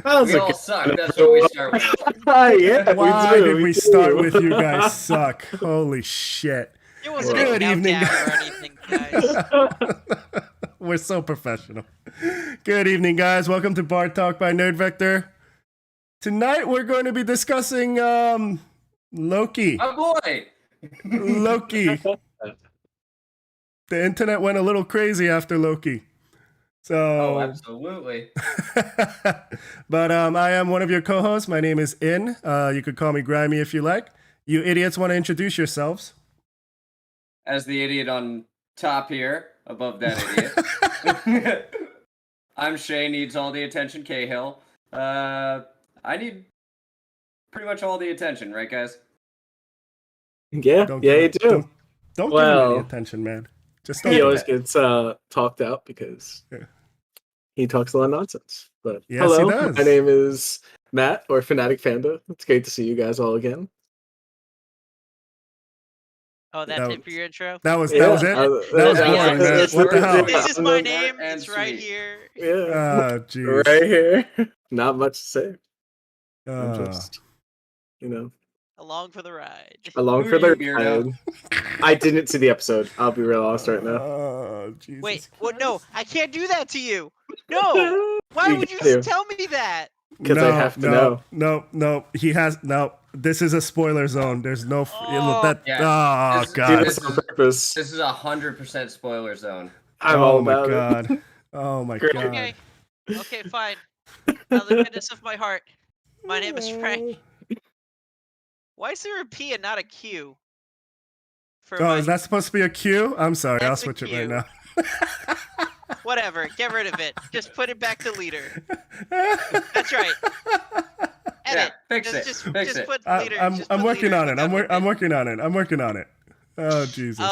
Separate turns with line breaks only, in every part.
We all suck. That's what we start with.
Yeah,
Why
we do,
did we
do.
start with you guys suck? Holy shit.
It wasn't
Good
a countdown
evening.
or anything, guys.
We're so professional. Good evening, guys. Welcome to BarTALK by Nerd Vector. Tonight we're going to be discussing Loki.
Oh boy.
Loki. The internet went a little crazy after Loki. So,
Oh, absolutely.
but I am one of your co-hosts. My name is In. You could call me Grimy if you like. You idiots want to introduce yourselves?
As the idiot on top here, above that idiot. I'm Shay, needs all the attention, Cahill. I need pretty much all the attention, right, guys?
Yeah,
Don't
yeah, you
give-
do.
Don't give
Well,
him any attention, man. Just don't.
He
do
always
that.
gets talked out because
Yeah.
he talks a lot of nonsense. But
Yes,
hello,
he does.
my name is Matt, or Fanatic Panda. It's great to see you guys all again.
Oh, that's
That
it for your intro?
That was it.
Yeah,
That was
yeah,
boring, man.
that's
What the
short.
hell?
This is
I'm
my
the-
name.
and
It's right
sweet.
here.
Yeah,
Jeez.
right here. Not much to say. I'm
Uh,
just, you know,
Along for the ride.
along
Who
for
are
the
you, Beardo?
ride. I didn't see the episode. I'll be real honest right now.
Oh, Jesus
Wait, what? No,
Christ.
I can't do that to you. No. Why
You
would you
do.
tell me that?
'Cause I have to know.
No. He has no. This is a spoiler zone. There's no.
Oh.
That.
Yeah.
Oh
This-
Do
God.
this on purpose.
This is 100% spoiler zone.
I'm
oh
all
my
about
God.
it.
Oh my
Great.
God.
Okay. Okay, fine. Out of the goodness of my heart. My name is Frank. Why is there a P and not a Q? For
Oh,
my...
is that supposed to be a Q? I'm sorry. I'll
That's a
switch it right
Q.
now.
Whatever. Get rid of it. Just put it back to leader. That's right.
Yeah,
Edit.
fix it.
Just
Fix it.
put leader.
I'm
just put
working
leader
on
and
it.
be
I'm
done with
working on it. I'm working on it. Oh Jesus.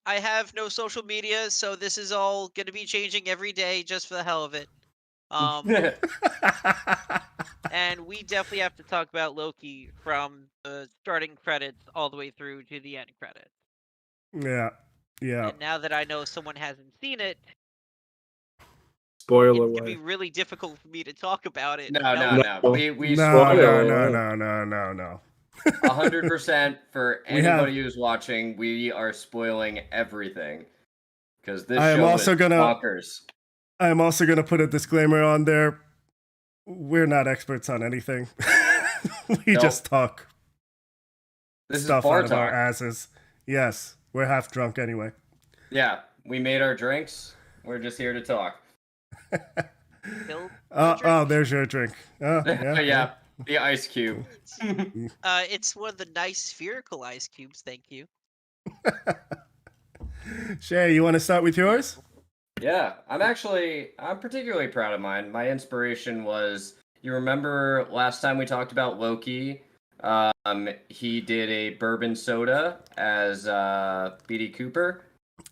I have no social media, so this is all gonna be changing every day just for the hell of it. And we definitely have to talk about Loki from the starting credits all the way through to the end credits.
Yeah.
And now that I know someone hasn't seen it,
Spoiler
it's gonna
away.
be really difficult for me to talk about it.
No.
No.
We
No,
spoil
no.
100% for
We have-
anybody who's watching. We are spoiling everything because this
I am
show
also
is
gonna-
bonkers.
I'm also gonna put a disclaimer on there. We're not experts on anything. We
Nope.
just talk
This
stuff
is bar
out of our
talk.
asses. Yes, we're half drunk anyway.
Yeah, we made our drinks. We're just here to talk.
Bill,
Oh, there's your drink. Oh, yeah.
Yeah, the ice cube.
it's one of the nice spherical ice cubes. Thank you.
Shay, you want to start with yours?
Yeah, I'm particularly proud of mine. My inspiration was, you remember last time we talked about Loki? He did a bourbon soda as B.D. Cooper.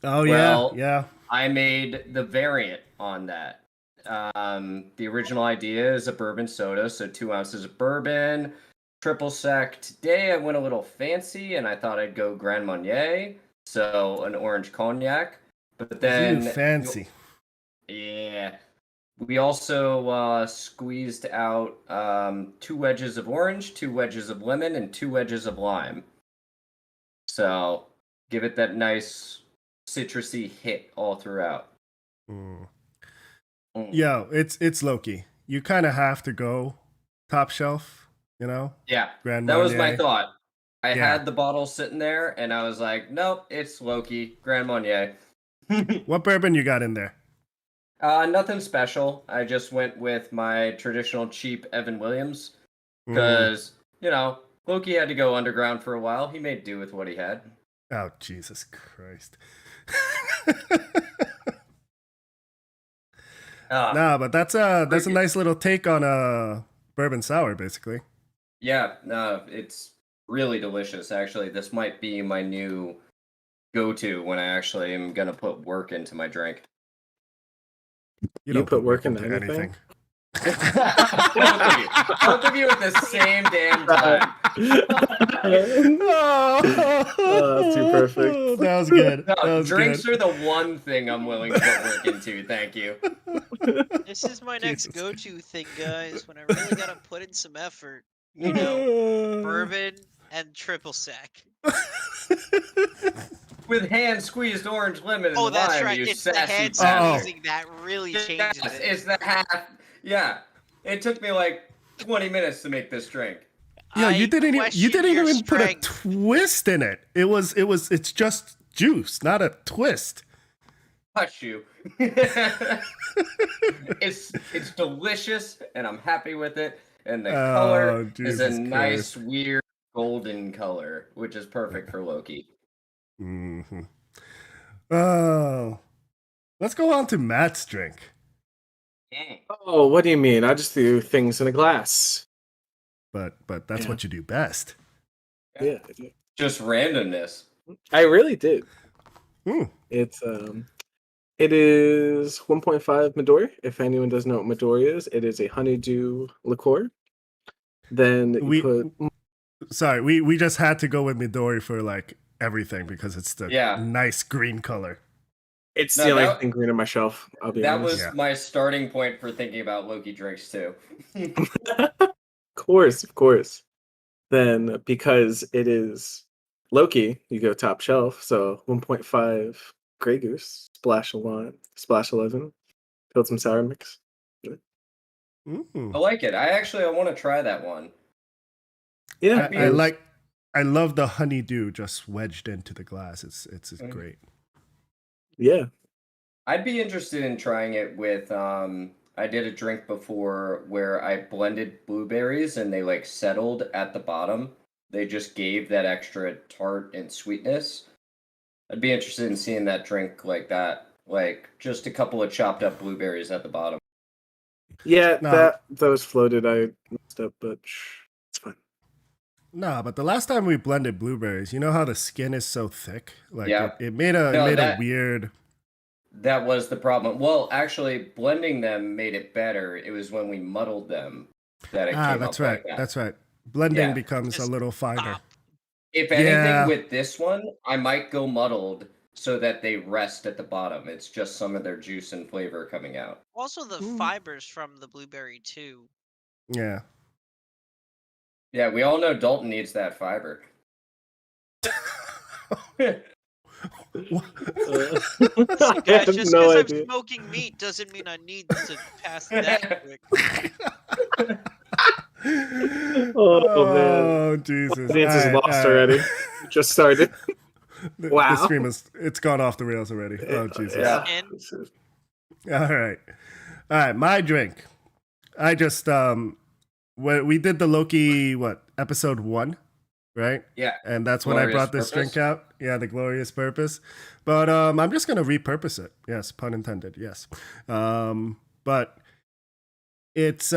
Oh
Well,
yeah.
I made the variant on that. The original idea is a bourbon soda, so 2 ounces of bourbon, triple sec. Today I went a little fancy and I thought I'd go Grand Marnier, so an orange cognac. But then
Fancy.
yeah, we also squeezed out 2 wedges of orange, 2 wedges of lemon, and 2 wedges of lime. So give it that nice citrusy hit all throughout.
Mm.
Mm.
Yo, it's Loki. You kind of have to go top shelf, you know?
Yeah,
Grand
that was my
Marnier.
thought. I
Yeah.
had the bottle sitting there, and I was like, nope, it's Loki, Grand Marnier.
What bourbon you got in there?
Nothing special. I just went with my traditional cheap Evan Williams
Mm.
because, Loki had to go underground for a while. He made do with what he had.
Oh, Jesus Christ. Nah, but that's a nice little take on a bourbon sour, basically.
Yeah, no, it's really delicious, actually. This might be my new go-to when I actually am going to put work into my drink.
You don't
put work
into
into anything?
Both of you at the same damn time.
That's too perfect.
That was good.
No,
That was
drinks
good.
are the one thing I'm willing to put work into. Thank you.
This is my next
Jesus.
go-to thing, guys. When I really gotta put in some effort, you know, bourbon and triple sec.
With hand squeezed orange lemon and
Oh, that's
lime,
right.
you
It's the
sassy
hand
bastard.
squeezing that really
Yes,
changes it.
it's the half. Yeah, it took me like 20 minutes to make this drink.
Yo, you
I
didn't
question your
even put a
strength.
twist in it. It's just juice, not a twist.
Hush you. it's delicious, and I'm happy with it. And the color is a
Jesus
nice,
Christ.
weird golden color, which is perfect for Loki.
Mm-hmm. Oh, let's go on to Matt's drink.
Oh, what do you mean? I just threw things in a glass.
But that's
Yeah.
what you do best.
Yeah,
Just randomness.
I really did.
Hmm.
It's it is 1.5 Midori. If anyone doesn't know what Midori is, it is a honeydew liqueur. Then you
we just had to go with Midori for like everything because it's the nice green color.
It's
No,
the only
that-
thing green on my shelf. I'll be
That
honest.
was
Yeah.
my starting point for thinking about Loki drinks too.
Of course. Then because it is Loki, you go top shelf. So 1.5 Grey Goose, splash of lime, splash 11, filled some sour mix.
Mm.
I like it. I want to try that one.
Yeah,
I love the honeydew just wedged into the glass. It's great.
Yeah.
I'd be interested in trying it with I did a drink before where I blended blueberries and they like settled at the bottom. They just gave that extra tart and sweetness. I'd be interested in seeing that drink like that, like just a couple of chopped up blueberries at the bottom.
Yeah,
No.
those floated. I messed up, but it's fine.
Nah, but the last time we blended blueberries, you know how the skin is so thick? Like
Yeah.
it made a weird.
That was the problem. Well, actually, blending them made it better. It was when we muddled them that it came
That's
up
right.
like that.
That's right. Blending
Yeah.
becomes a
Just
little finer.
stop.
If
Yeah.
anything, with this one, I might go muddled so that they rest at the bottom. It's just some of their juice and flavor coming out.
Also, the
Mm.
fibers from the blueberry too.
Yeah.
Yeah, we all know Dalton needs that fiber.
I have
Just
no
because I'm
idea.
smoking meat doesn't mean I need to pass that quick.
Oh, man.
Oh Jesus!
The answer's
All right,
lost
all right.
already. Just started.
The
Wow.
stream it's gone off the rails already. Oh Jesus!
Yeah.
And
All right. My drink. I just we did the Loki episode 1, right?
Yeah.
And that's when I
Glorious
brought this
Purpose?
drink out. Yeah, the glorious purpose. But I'm just gonna repurpose it. Yes, pun intended. Yes. But it's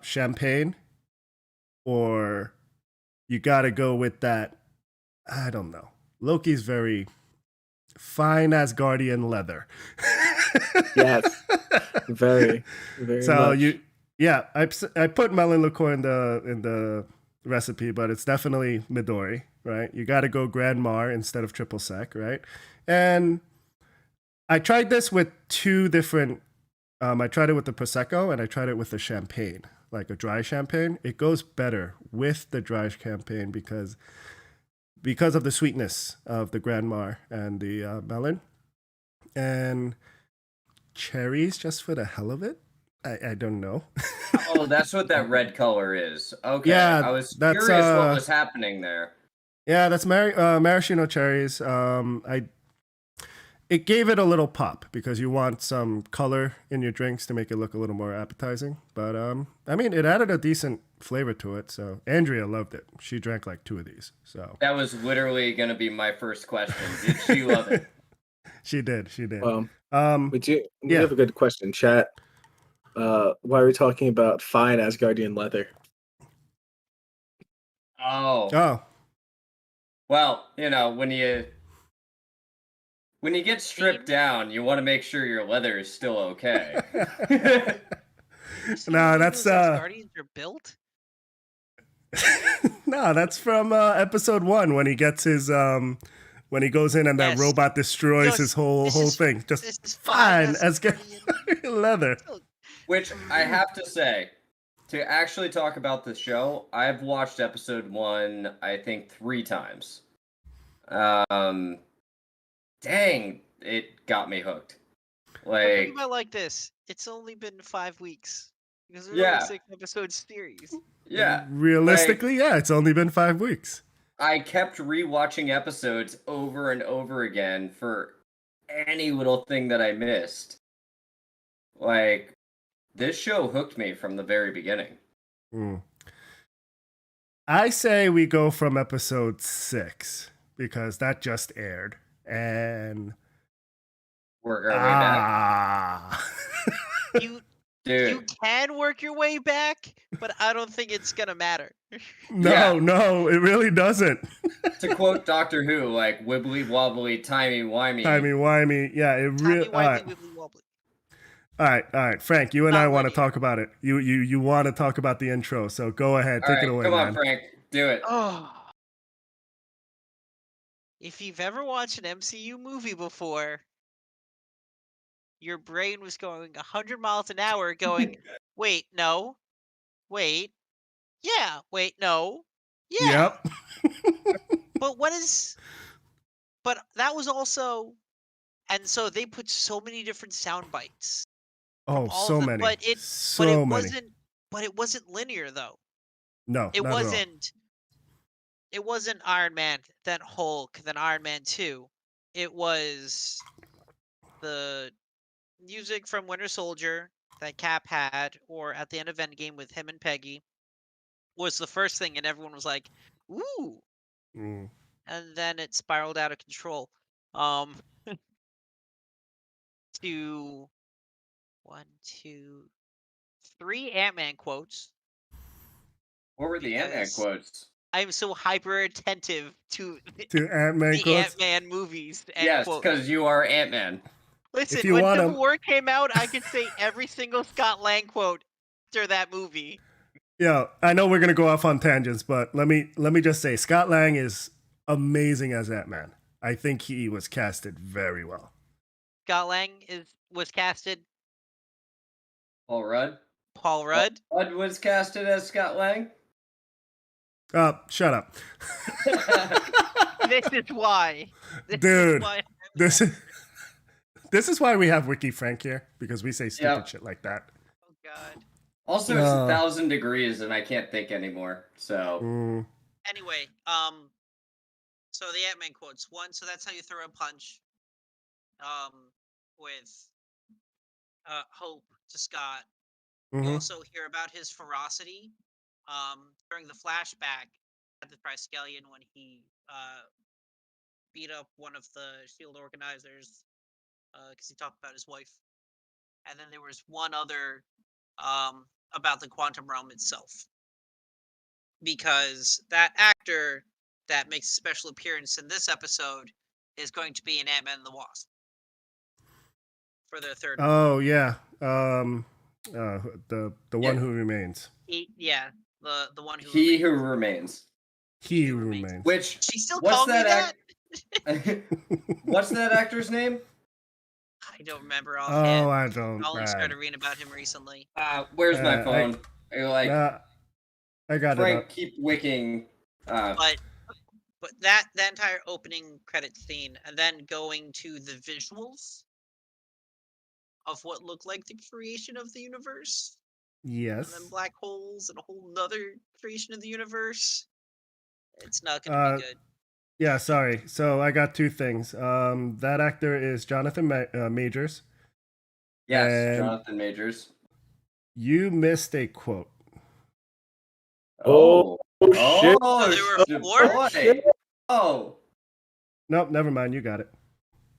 champagne, or you gotta go with that. I don't know. Loki's very fine Asgardian leather.
Yes. Very, very
So
much.
I put melon liqueur in the recipe, but it's definitely Midori, right? You got to go Grand Mar instead of triple sec, right? And I tried this with two different. I tried it with the prosecco and I tried it with the champagne, like a dry champagne. It goes better with the dry champagne because of the sweetness of the Grand Mar and the melon and cherries just for the hell of it. I don't know.
Oh, that's what that red color is. Okay.
Yeah,
I was
that's,
curious what was happening there.
Yeah, that's maraschino cherries. It gave it a little pop because you want some color in your drinks to make it look a little more appetizing. But I mean, it added a decent flavor to it. So Andrea loved it. She drank like 2 of these. So
That was literally going to be my first question. Did she love it?
she did.
We have a good question, chat. Why are we talking about fine Asgardian leather?
Oh. Well, when you get stripped down, you want to make sure your leather is still okay.
No, that's
Guardians are built.
no, that's from episode 1 when he gets his when he goes in and that
Yes.
robot destroys
Just-
his whole
this is-
thing. Just
This is
fine
as
as get
Guardian.
leather.
Which I have to say, to actually talk about the show, I've watched episode 1, I think 3 times. Dang, it got me hooked.
But think
Like,
about it like this: it's only been 5 weeks because there's
Yeah.
only 6 episode series.
yeah.
Realistically, yeah, it's only been 5 weeks.
I kept rewatching episodes over and over again for any little thing that I missed. Like, this show hooked me from the very beginning.
Mm. I say we go from episode 6 because that just aired, and
Work our way back.
You
Dude,
can work your way back, but I don't think it's gonna matter.
no,
Yeah.
no, it really doesn't.
to quote Doctor Who, like, wibbly wobbly, timey-wimey.
Timey-wimey, yeah, it really.
Timey wimey wibbly wobbly.
All right, Frank, you and
Not
I want to
linear.
talk about it. You want to talk about the intro, so go ahead,
All
take
right,
it away,
come
man.
on, Frank. Do it.
Oh. If you've ever watched an MCU movie before, your brain was going 100 miles an hour going, wait, no. Wait. Yeah. Wait, no. Yeah.
Yep.
But but that was also, and so they put so many different sound bites.
Oh,
all
so
of them,
many.
but it
so many.
wasn't linear though.
No,
It
not at all.
wasn't Iron Man, then Hulk, then Iron Man 2. It was the music from Winter Soldier that Cap had, or at the end of Endgame with him and Peggy, was the first thing, and everyone was like, ooh.
Mm.
And then it spiraled out of control. To 1, 2, 3 Ant-Man quotes.
What were the Ant-Man
Because
quotes?
I'm so hyper attentive to
To Ant-Man
the
quotes.
Ant-Man movies and
Yes,
quotes.
because you are Ant-Man.
Listen,
you
when
want
Civil
'em-
War came out, I could say every single Scott Lang quote after that movie.
Yeah, I know we're gonna go off on tangents, but let me just say Scott Lang is amazing as Ant-Man. I think he was casted very well.
Scott Lang was casted.
Paul Rudd?
Paul Rudd.
Rudd was casted as Scott Lang?
Shut up.
This is why. This
Dude.
is why.
This is why we have Wiki Frank here, because we say stupid
Yep.
shit like that.
Oh God.
Also, it's
Uh.
1,000 degrees and I can't think anymore. So,
Mm.
Anyway, so the Ant-Man quotes. One, so that's how you throw a punch. With Hope to Scott. We
Mhm.
also hear about his ferocity during the flashback at the Triskelion when he beat up one of the SHIELD organizers because he talked about his wife. And then there was one other about the quantum realm itself. Because that actor that makes a special appearance in this episode is going to be in Ant-Man and the Wasp for their third movie.
Oh yeah. The one
Yeah.
who remains.
The one who
He
remains.
Who Remains.
He
Who
who
remains.
remains.
Which,
She still
what's
called me
that
that?
what's that actor's name?
I don't remember offhand.
Oh, I don't.
I only started reading about him recently.
Where's my
I-
phone? You're like,
I got it
Frank,
up.
keep wicking.
But that entire opening credit scene, and then going to the visuals of what looked like the creation of the universe, and
Yes.
then black holes and a whole nother creation of the universe. It's not gonna be good.
Yeah, sorry. So I got two things. That actor is Jonathan Majors.
Yes,
and-
Jonathan Majors.
You missed a quote.
Oh, shit.
Oh,
there were
shit,
four?
boy. Oh.
Nope, never mind. You got it.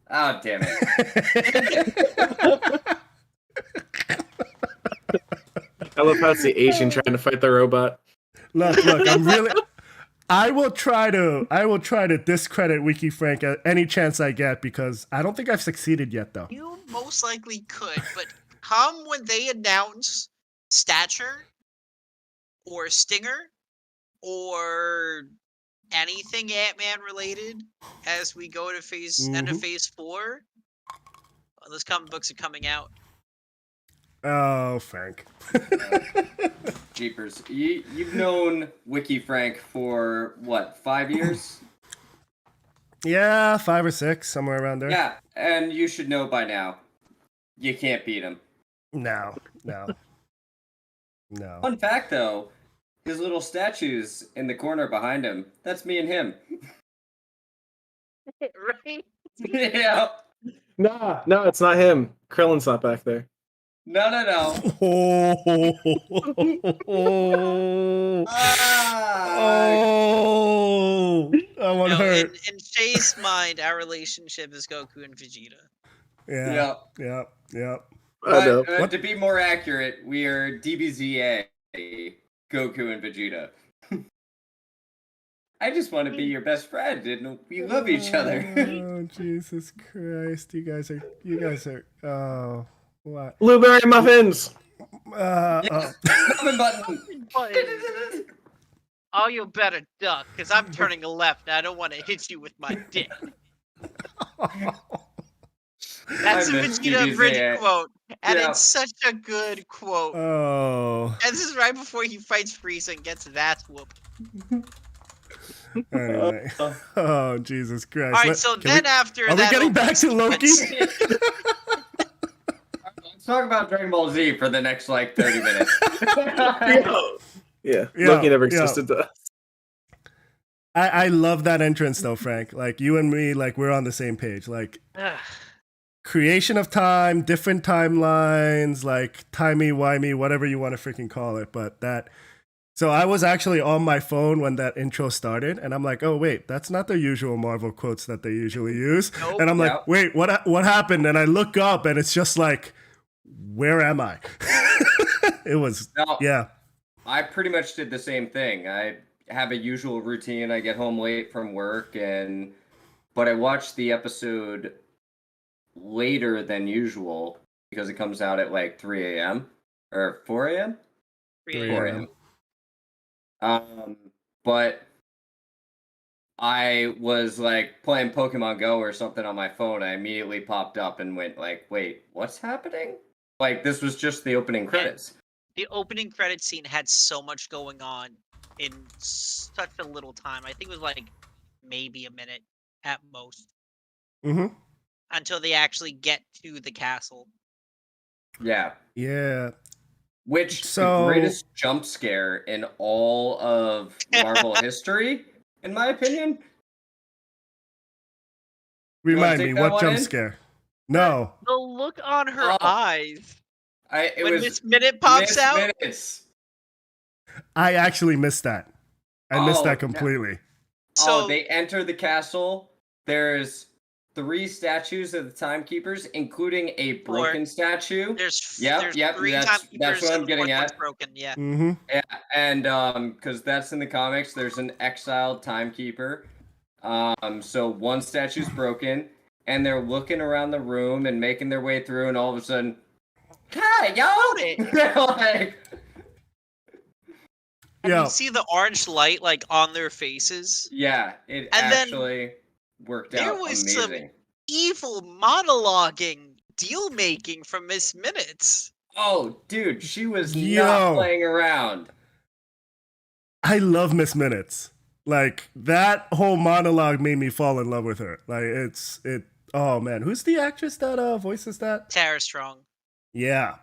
Oh, damn it.
I love how it's the Asian trying to fight the robot.
Look, I'm really. I will try to discredit Wiki Frank at any chance I get because I don't think I've succeeded yet, though.
You most likely could, but come when they announce stature or stinger or anything Ant-Man related as we go to end of phase 4. Those comic books are coming out.
Oh, Frank.
Jeepers. You've known Wiki Frank for, what, 5 years?
Yeah, 5 or 6, somewhere around there.
Yeah, and you should know by now. You can't beat him.
No.
Fun fact, though, his little statues in the corner behind him, that's me and him.
Right?
Yeah.
Nah, no, it's not him. Krillin's not back there.
No.
Oh, that one hurt.
In Shay's mind, our relationship is Goku and Vegeta.
Yeah.
But to be more accurate, we are DBZA, Goku and Vegeta. I just want to be your best friend, and we love each other.
Oh, Jesus Christ! You guys are. Oh, what?
Blueberry muffins.
Muffin button.
Oh, you better duck, because I'm turning left, and I don't want to hit you with my dick. That's a Vegeta Bridge quote, and it's such a good quote.
Oh.
And this is right before he fights Frieza and gets his ass whooped.
Anyway. Oh, Jesus Christ.
Alright, so then after
are
that...
Are we getting back to Loki?
Let's talk about Dragon Ball Z for the next, 30 minutes.
Yeah, Loki never existed to us.
I love that entrance, though, Frank. Like, you and me, we're on the same page. Creation of time, different timelines, timey-wimey, whatever you want to freaking call it. But that... So I was actually on my phone when that intro started, and I'm like, oh, wait, that's not the usual Marvel quotes that they usually use.
Nope.
And I'm like, wait, what happened? And I look up, and it's just like, where am I? It was, yeah.
I pretty much did the same thing. I have a usual routine. I get home late from work, but I watched the episode later than usual because it comes out at 3 a.m. or 4 a.m.
4 a.m.
But I was playing Pokemon Go or something on my phone. I immediately popped up and went wait, what's happening? This was just the opening credits.
The opening credits scene had so much going on in such a little time. I think it was maybe a minute at most.
Mm-hmm.
Until they actually get to the castle.
Yeah.
Yeah.
The greatest jump scare in all of Marvel history, in my opinion.
Remind me, what jump scare? No.
The look on her eyes. When Miss Minute pops out?
Minutes.
I actually missed that. I missed that completely.
So they enter the castle. There's 3 statues of the timekeepers, including a broken statue.
There's 3
timekeepers. That's what I'm getting at.
Broken, yeah.
Mm-hmm.
Yeah, and because that's in the comics, there's an exiled timekeeper. So one statue's broken, and they're looking around the room and making their way through, and all of a sudden, hey, y'all!
And you see the orange light on their faces.
Yeah, it actually worked out
there was
amazing.
Some evil monologuing, deal making from Miss Minutes.
Oh, dude, she was not playing around.
I love Miss Minutes. That whole monologue made me fall in love with her. Oh man, who's the actress that voices that?
Tara Strong.
Yeah.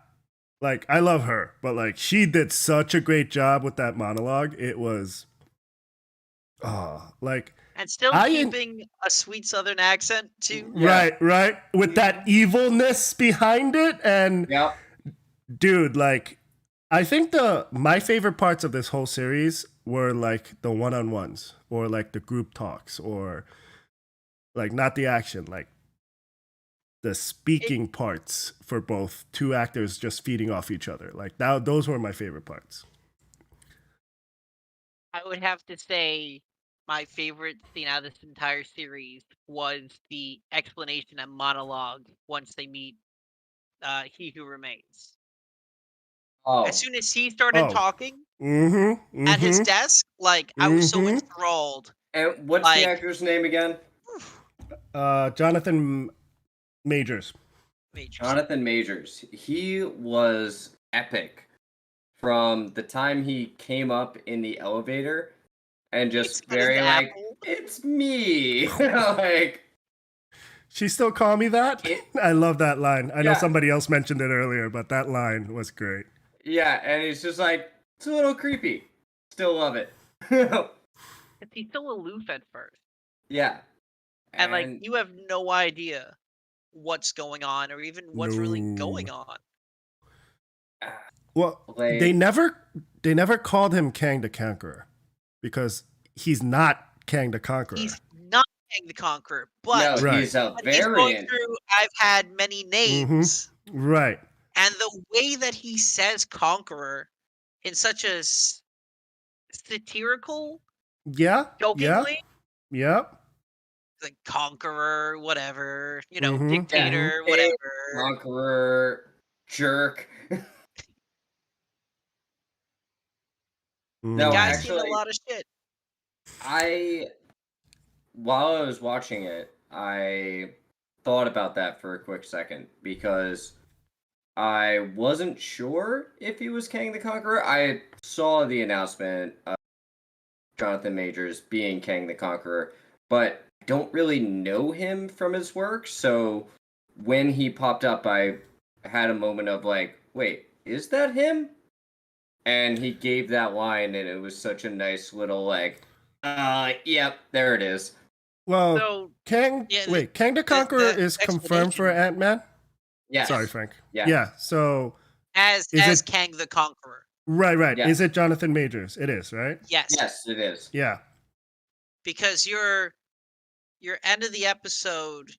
I love her, but she did such a great job with that monologue. It was
and still keeping a sweet southern accent too.
Right. With that evilness behind it. And dude, I think my favorite parts of this whole series were the one-on-ones or the group talks or not the action, the speaking parts for both two actors just feeding off each other. Those were my favorite parts.
I would have to say my favorite scene out of this entire series was the explanation and monologue once they meet He Who Remains.
Oh,
As soon as he started
Oh.
talking
Mm-hmm.
at his desk, like I was so
Mhm.
enthralled.
and what's the
Like,
actor's name again?
Jonathan Majors.
Majors.
Jonathan Majors. He was epic from the time he came up in the elevator and
He's
just
got his
very like,
apple.
it's me. Like,
She still call me that?
It-
I love that line. I know
Yeah.
somebody else mentioned it earlier, but that line was great.
yeah, and he's just like, it's a little creepy. Still love it.
He's so aloof at first,
Yeah.
and like you have no idea what's going on or even what's really going
No.
on.
Well,
Like-
they never called him Kang the Conqueror because he's not Kang the Conqueror.
He's not Kang the Conqueror, but
no,
Right.
he's a
when he's going
variant.
through I've had many names,
Right.
and the way that he says Conqueror in such a satirical,
Yeah.
jokingly,
Yep.
like conqueror, whatever,
Mhm.
dictator,
Hey,
whatever.
Conqueror, jerk. No,
Guy's seen a
actually,
lot of shit.
while I was watching it, I thought about that for a quick second because I wasn't sure if he was Kang the Conqueror. I saw the announcement of Jonathan Majors being Kang the Conqueror, but I don't really know him from his work. So when he popped up, I had a moment of like, wait, is that him? And he gave that line, and it was such a nice little like, yep, there it is.
Well,
So
Kang.
yeah,
wait, Kang the Conqueror
the
is confirmed for
explanation-
Ant-Man.
Yes.
Sorry, Frank.
Yeah.
Yeah. So
as
Is it-
Kang the Conqueror,
right.
Yeah.
Is it Jonathan Majors? It is, right?
yes,
Yes, it is.
Yeah.
because your end of the episode,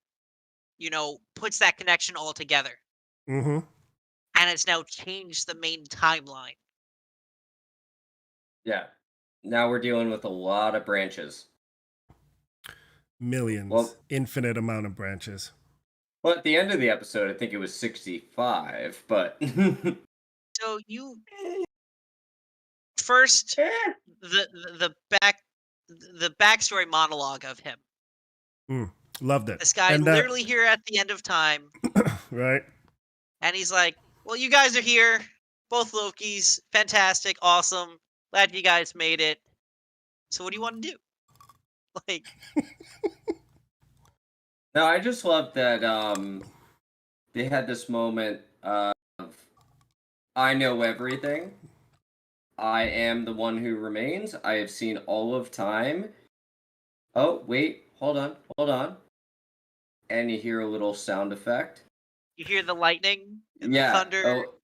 puts that connection all together,
Mm-hmm.
and it's now changed the main timeline.
Yeah. Now we're dealing with a lot of branches.
Millions.
Well-
Infinite amount of branches.
Well, at the end of the episode, I think it was 65, but
So you first the backstory monologue of him.
Loved it.
This guy
And that-
literally here at the end of time,
Right.
and he's like, "Well, you guys are here, both Lokis, fantastic, awesome, glad you guys made it. So what do you want to do?" Like,
no, I just love that they had this moment of I know everything. I am the one who remains. I have seen all of time. Oh, wait, hold on. And you hear a little sound effect.
you hear the lightning and the
Yeah.
thunder.
Oh,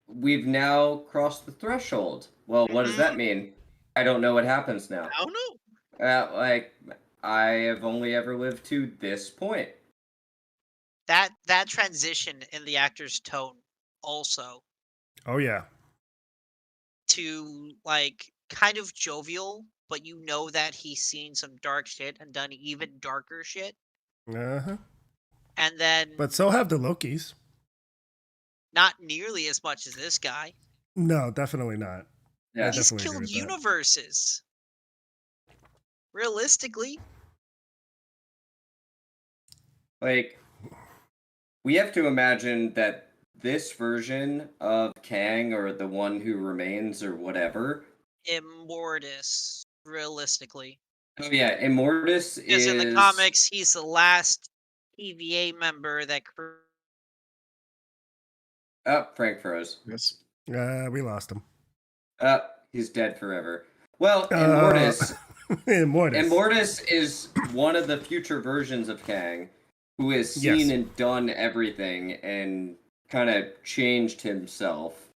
we've now crossed the threshold. Well, what does that mean? I don't know what happens now.
I don't know.
Like, I have only ever lived to this point.
That transition in the actor's tone also
Oh yeah.
to like kind of jovial, but you know that he's seen some dark shit and done even darker shit.
Uh-huh.
And then
But so have the Lokis.
not nearly as much as this guy.
No, definitely not.
Yeah.
He's
definitely agree
killed
with that.
universes. Realistically,
Like, we have to imagine that this version of Kang or the one who remains or whatever.
Immortus. Realistically,
Oh yeah, Immortus
because
is
in the comics, he's the last TVA member that.
Oh, Frank froze.
Yes.
We lost him.
He's dead forever. Well, Immortus.
Immortus.
Immortus is one of the future versions of Kang who has seen
Yes.
and done everything and kind of changed himself.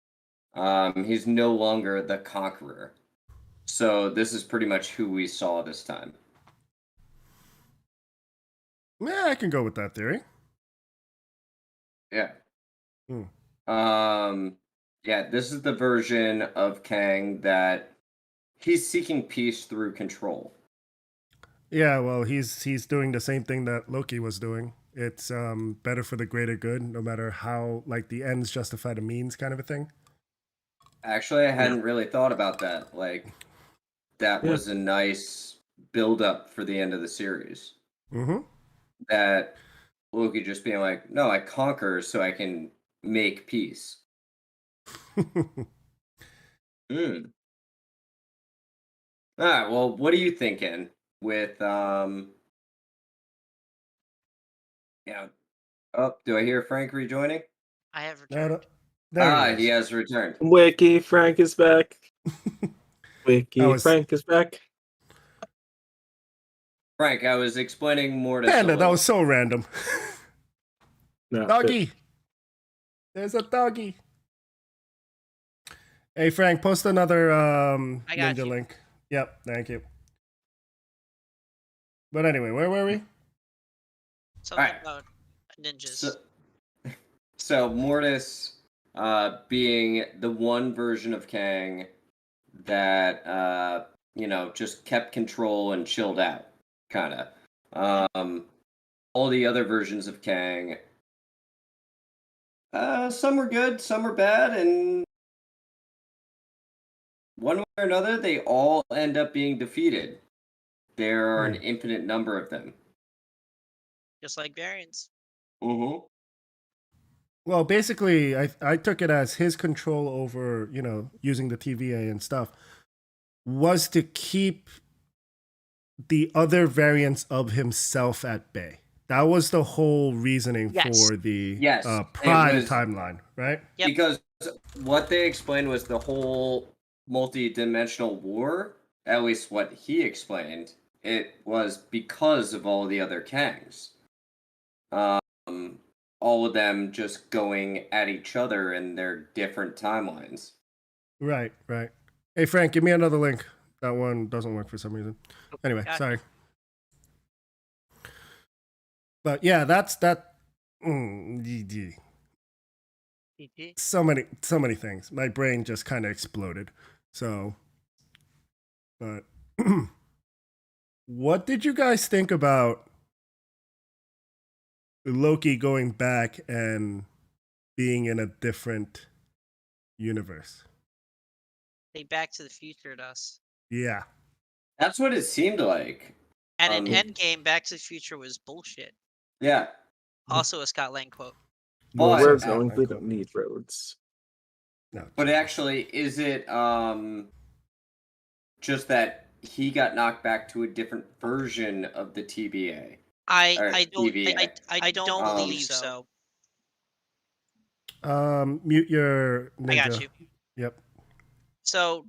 He's no longer the conqueror. So this is pretty much who we saw this time.
Yeah, I can go with that theory.
Yeah.
Hmm.
Yeah, this is the version of Kang that he's seeking peace through control.
Yeah, well, he's doing the same thing that Loki was doing. It's better for the greater good, no matter how like the ends justify the means, kind of a thing.
Actually, I hadn't really thought about that. Like, that
Yeah.
was a nice build up for the end of the series.
Mm-hmm.
That Loki just being like, no, I conquer so I can make peace. Mm. All right, well, what are you thinking with yeah. Oh, do I hear Frank rejoining?
I have
No,
returned.
no. There he
He
is.
has returned.
Wiki Frank is back.
That
Wiki
was
Frank is back.
Frank, I was explaining Mortis a
Panda. That
little.
was so random.
No,
Doggy. There's a doggy. Hey Frank, post another
I got
ninja
you.
link. Yep, thank you. But anyway, where were we?
Something
Alright.
about ninjas.
So Mortis being the one version of Kang that just kept control and chilled out, kind of. All the other versions of Kang, some were good, some were bad, and one way or another, they all end up being defeated. There are an infinite number of them.
Just like variants.
Mm-hmm.
Well, basically, I took it as his control over, using the TVA and stuff was to keep the other variants of himself at bay. That was the whole reasoning
Yes.
for the
Yes,
Prime
it was-
timeline, right?
Yep.
Because what they explained was the whole multi-dimensional war, at least what he explained, it was because of all the other Kangs. All of them just going at each other in their different timelines.
Right, right. Hey, Frank, give me another link. That one doesn't work for some reason. Anyway,
Gotcha.
sorry. But yeah, that's that.
GG.
So many things. My brain just kind of exploded. So, but what did you guys think about Loki going back and being in a different universe?
They Back to the Future us.
Yeah.
That's what it seemed like.
And in Endgame, Back to the Future was bullshit.
Yeah.
Also a Scott Lang quote.
But-
We're going. We don't need roads.
No,
But actually, is it just that he got knocked back to a different version of the TBA?
I don't
TVA.
I don't believe so.
mute your ninja.
I got you.
Yep.
So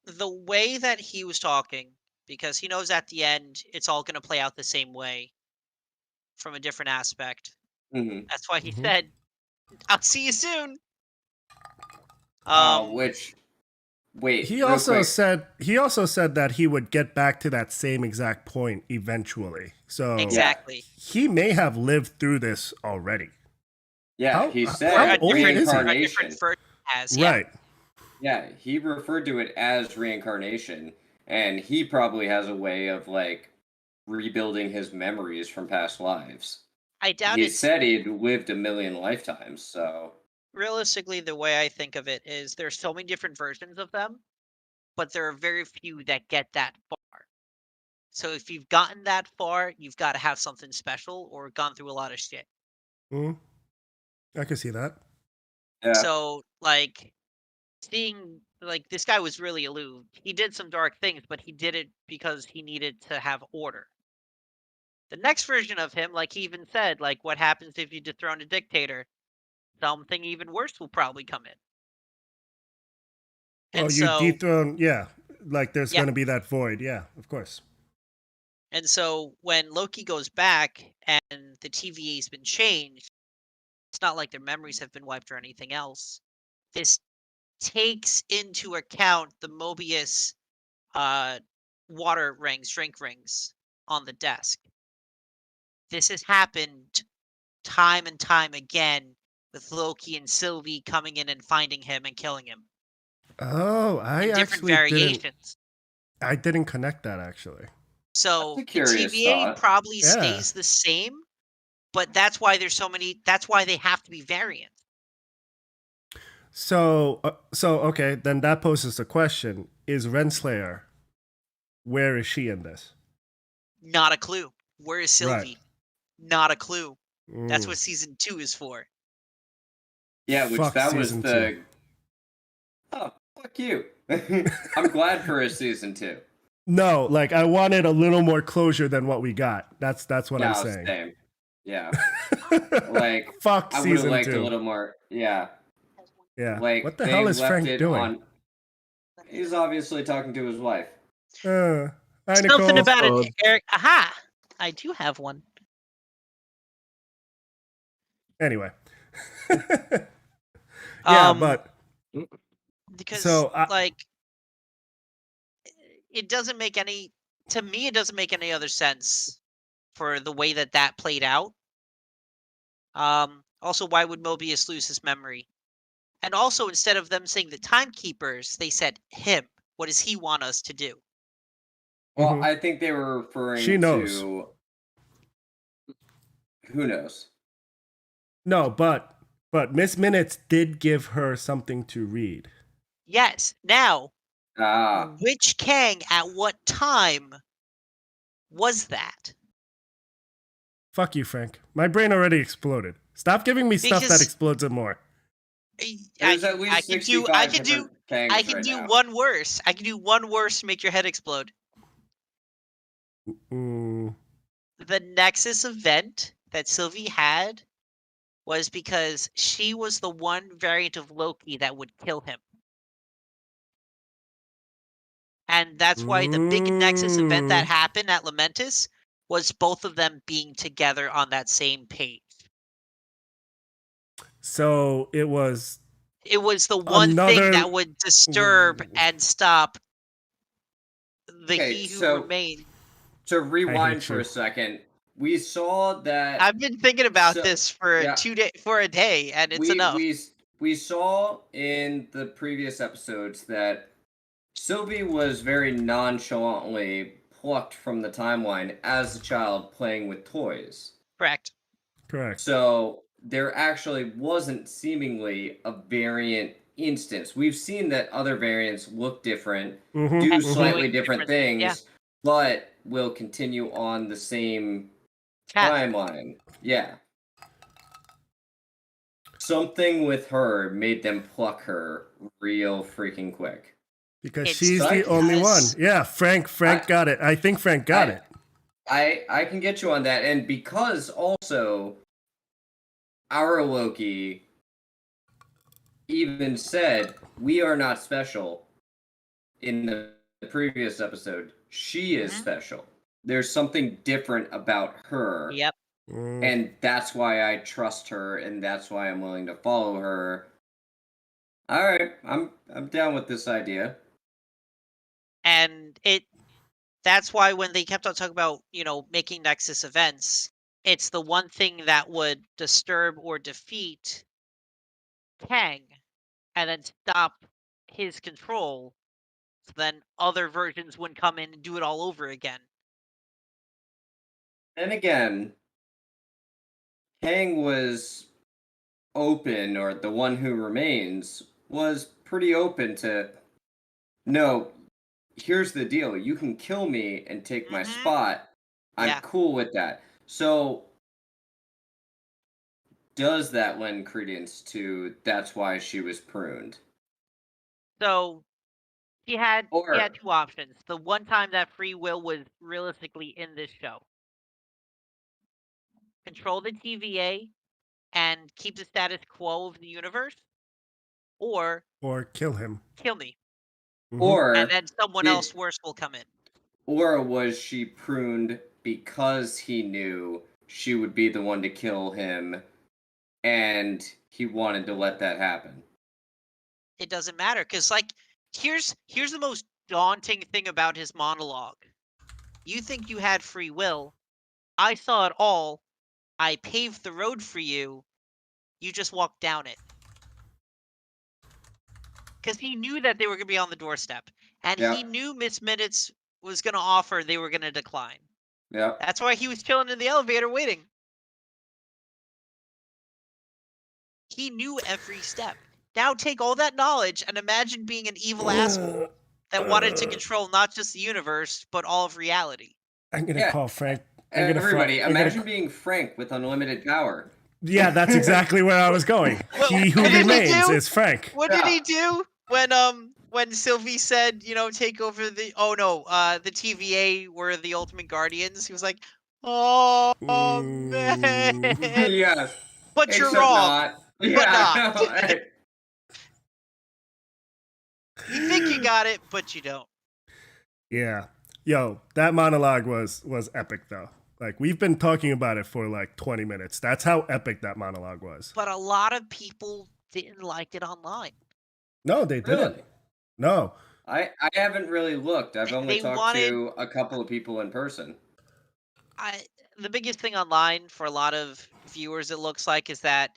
the way that he was talking, because he knows at the end it's all going to play out the same way from a different aspect.
Mm-hmm.
That's why he
Mhm.
said, "I'll see you soon."
Wait.
He
real
also
quick.
said that he would get back to that same exact point eventually. So
Exactly.
he may have lived through this already.
Yeah, he
how
said
old is he?
A
reincarnation.
different version has, yeah.
Right.
Yeah, he referred to it as reincarnation, and he probably has a way of like rebuilding his memories from past lives.
I doubt
He
it's
said he'd lived a million lifetimes, so
realistically the way I think of it is there's so many different versions of them, but there are very few that get that far. So if you've gotten that far, you've got to have something special or gone through a lot of shit.
Mhm. I can see that.
yeah.
So like seeing like this guy was really aloof. He did some dark things, but he did it because he needed to have order. The next version of him, like he even said, like what happens if you dethrone a dictator? Something even worse will probably come in.
Well,
And
you
so
dethrone, yeah. Like there's
Yeah.
going to be that void. Yeah, of course.
And so when Loki goes back and the TVA's been changed, it's not like their memories have been wiped or anything else. This takes into account the Mobius water rings, drink rings on the desk. This has happened time and time again with Loki and Sylvie coming in and finding him and killing him.
Oh, I
in different
actually
variations.
I didn't connect that actually.
So
That's a
the
curious
TVA
thought.
probably
Yeah.
stays the same, but that's why there's so many. That's why they have to be variants.
So okay, then that poses a question: is Renslayer? Where is she in this?
Not a clue. Where is
Right.
Sylvie? Not a clue. That's
Mm.
what season 2 is for.
Yeah, which
Fuck
that was
season
the. Oh, fuck you. I'm glad for a season 2.
No, like I wanted a little more closure than what we got. That's what I'm
No,
saying.
same. Yeah. Like,
Fuck
I would have
season
liked a
2.
little more. Yeah.
Yeah.
Like,
What the
they
hell is
left
Frank
it
doing?
on. He's obviously talking to his wife.
Hi,
Something
Nicole.
about it,
Oh.
Eric. Aha! I do have one.
Anyway.
Um,
but
because
so
like it doesn't make any to me it doesn't make any other sense for the way that that played out. Also, why would Mobius lose his memory? And also, instead of them saying the timekeepers, they said him. What does he want us to do?
Well,
Mhm.
I think they were
She
referring
knows.
to. Who knows?
No, but Miss Minutes did give her something to read.
Yes. Now,
Ah.
which Kang at what time was that?
Fuck you, Frank. My brain already exploded. Stop giving me stuff that
Because
explodes it more.
There's at least 65 different
I
Kangs
can
right
do
now.
one worse. I can do one worse to make your head explode.
Mm,
The Nexus event that Sylvie had was because she was the one variant of Loki that would kill him. And that's why the big Nexus event that happened at Lamentus was both of them being together on that same page.
So it was
It was the one thing that would disturb and stop the
Okay,
He Who
so
Remained.
to rewind
hate
for
you.
a second, we saw that.
I've been thinking about
So,
this for
yeah,
a day, and it's enough.
we saw in the previous episodes that Sylvie was very nonchalantly plucked from the timeline as a child playing with toys.
Correct.
Correct.
So there actually wasn't seemingly a variant instance. We've seen that other variants look different,
Mhm,
do
And
mhm.
slightly
doing
different
different things, yeah.
things, but will continue on the same
Path.
timeline. Yeah. Something with her made them pluck her real freaking quick.
Because
It's
she's the only one.
because-
Yeah, Frank got it. I think Frank got it.
I can get you on that, and because also our Loki even said we are not special in the previous episode. She is
Mhm.
special. There's something different about her.
Yep.
And that's why I trust her, and that's why I'm willing to follow her. All right, I'm down with this idea.
And that's why when they kept on talking about, making Nexus events, it's the one thing that would disturb or defeat Kang and then stop his control. So then other versions wouldn't come in and do it all over again.
And again, Kang was open, or the one who remains was pretty open to, no, here's the deal. You can kill me and take my
Mhm.
spot. I'm
Yeah.
cool with that. So does that lend credence to that's why she was pruned?
So he had
Or
two options. The one time that free will was realistically in this show. Control the TVA and keep the status quo of the universe, or
kill him.
kill me.
Mhm.
or
And then someone
did,
else worse will come in.
or was she pruned because he knew she would be the one to kill him and he wanted to let that happen?
It doesn't matter because, here's the most daunting thing about his monologue. You think you had free will. I saw it all. I paved the road for you. You just walked down it. Because he knew that they were going to be on the doorstep. And he
Yep.
knew Miss Minutes was going to offer, they were going to decline.
Yep.
That's why he was chilling in the elevator waiting. He knew every step. Now take all that knowledge and imagine being an evil asshole that wanted to control not just the universe, but all of reality.
I'm gonna
Yeah.
call Frank. I'm gonna
Everybody,
I'm gonna-
imagine being Frank with unlimited power.
Yeah, that's exactly where I was going.
Well,
He who
what did he
remains
do?
is Frank.
What did he do when Sylvie said, take over the the TVA were the ultimate guardians? He was like, "Oh man."
Yes.
But you're
Except
wrong.
not.
But
Yeah.
not. You think you got it, but you don't.
Yeah. Yo, that monologue was epic though. Like we've been talking about it for like 20 minutes. That's how epic that monologue was.
But a lot of people didn't like it online.
No, they didn't.
Really?
No.
I haven't really looked. I've only
They
talked
wanted-
to a couple of people in person.
The biggest thing online for a lot of viewers, it looks like, is that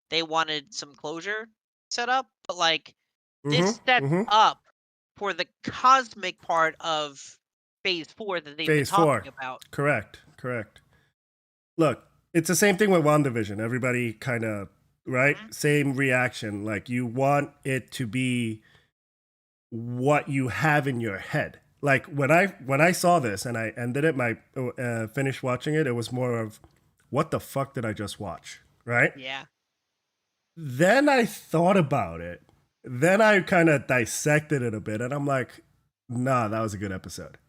they wanted some closure set up, but like this sets up for the cosmic part of Phase 4 that they've
Phase
been talking
4.
about.
Correct. Look, it's the same thing with WandaVision. Everybody kind of, right? Same reaction. Like you want it to be what you have in your head. Like when I saw this and I ended it, finished watching it, it was more of, what the fuck did I just watch? Right?
Yeah.
Then I thought about it. Then I kind of dissected it a bit, and I'm like, nah, that was a good episode.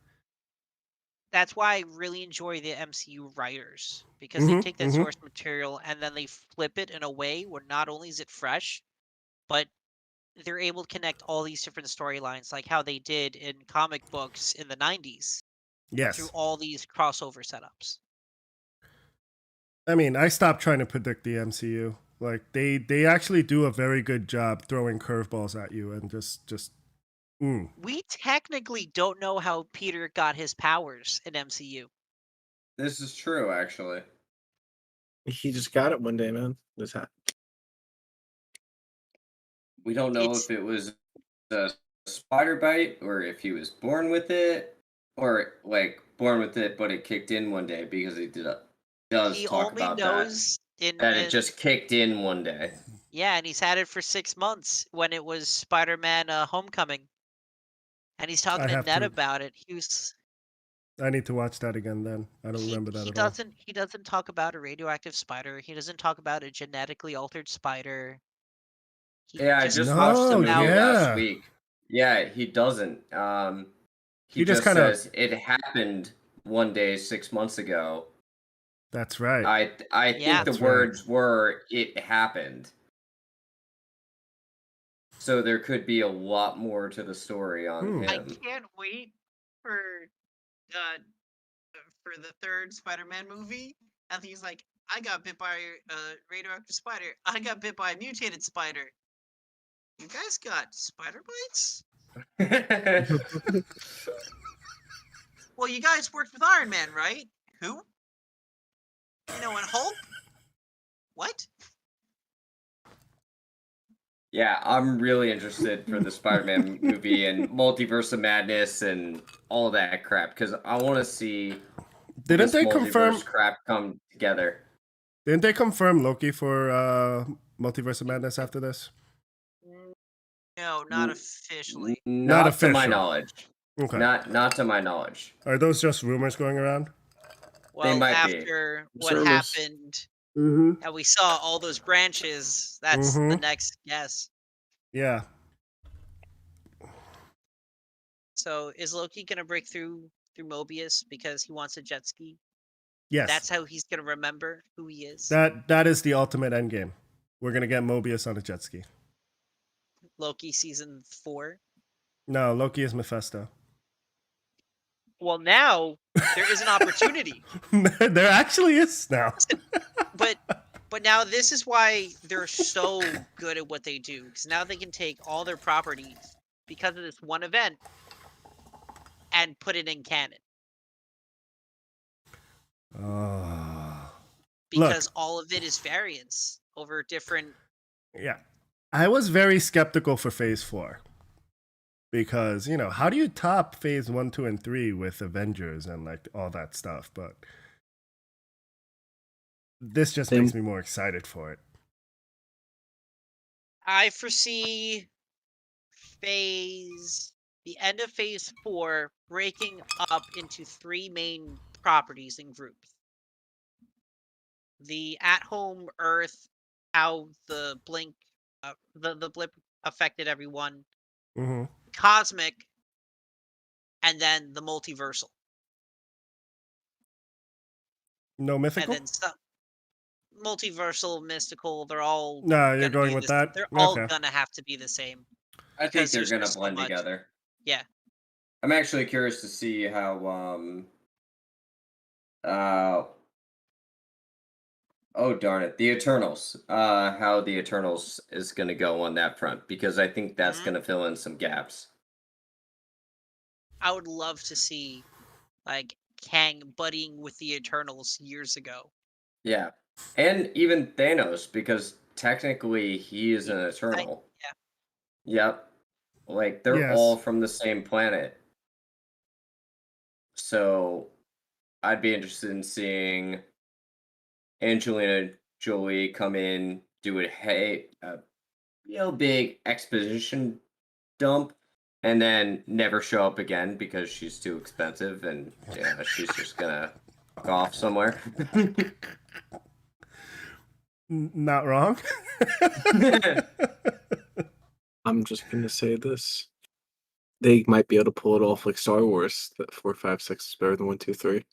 That's why I really enjoy the MCU writers, because they take that source material and then they flip it in a way where not only is it fresh, but they're able to connect all these different storylines, like how they did in comic books in the 90s
Yes.
through all these crossover setups.
I mean, I stopped trying to predict the MCU. Like they actually do a very good job throwing curveballs at you and just.
We technically don't know how Peter got his powers in MCU.
This is true, actually.
He just got it one day, man. This happened.
We don't know if it was a spider bite or if he was born with it, or like born with it, but it kicked in one day, because he does
He
talk
only
about
knows
that it just kicked in one day.
Yeah, and he's had it for 6 months when it was Spider-Man Homecoming. And he's talking to Ned about it.
I need to watch that again then. I don't remember that at all.
He doesn't talk about a radioactive spider. He doesn't talk about a genetically altered spider.
Yeah, I just watched the movie last week. Yeah, he doesn't. He just says it happened one day 6 months ago.
That's right.
I think the words were, it happened. So there could be a lot more to the story on him.
I can't wait for the third Spider-Man movie. And he's like, I got bit by a radioactive spider. I got bit by a mutated spider. You guys got spider bites? Well, you guys worked with Iron Man, right? Who? And Hulk? What?
Yeah, I'm really interested for the Spider-Man movie and Multiverse of Madness and all that crap, because I want to see
Didn't they confirm
crap come together.
Didn't they confirm Loki for Multiverse of Madness after this?
No, not officially.
Not to my knowledge.
Okay.
Not to my knowledge.
Are those just rumors going around?
Well,
they might
after
be.
what happened, and we saw all those branches, that's the next guess.
Yeah.
So is Loki gonna break through Mobius because he wants a jet ski?
Yes.
That's how he's gonna remember who he is.
That is the ultimate endgame. We're gonna get Mobius on a jet ski.
Loki season 4.
No, Loki is Mephisto.
Well, now there is an opportunity.
There actually is now.
But now this is why they're so good at what they do, because now they can take all their properties because of this one event and put it in canon. Because all of it is variants over different.
Yeah. I was very skeptical for Phase 4. Because, how do you top Phase 1, 2, and 3 with Avengers and like all that stuff? But this just makes me more excited for it.
I foresee the end of phase 4 breaking up into 3 main properties and groups. The at-home Earth, how the blink, the blip affected everyone,
Mm-hmm.
cosmic, and then the multiversal,
No
and
mythical?
then some multiversal, mystical. They're all
No, you're
gonna
going
be
with
this.
that?
They're all
Okay.
gonna have to be the same
I think
because
they're
there's
gonna
just so
blend
much.
together.
Yeah,
I'm actually curious to see how uh oh darn it, the Eternals. How the Eternals is gonna go on that front because I think that's
Mhm.
gonna fill in some gaps.
I would love to see like Kang buddying with the Eternals years ago.
Yeah. And even Thanos, because technically he is an
I,
Eternal.
yeah,
Yep. Like they're all
Yes.
from the same planet. So I'd be interested in seeing Angelina Jolie come in, do a real big exposition dump, and then never show up again because she's too expensive and yeah, she's just gonna fuck off somewhere.
Not wrong.
I'm just gonna say this. They might be able to pull it off like Star Wars. That 4, 5, 6 is better than 1, 2, 3.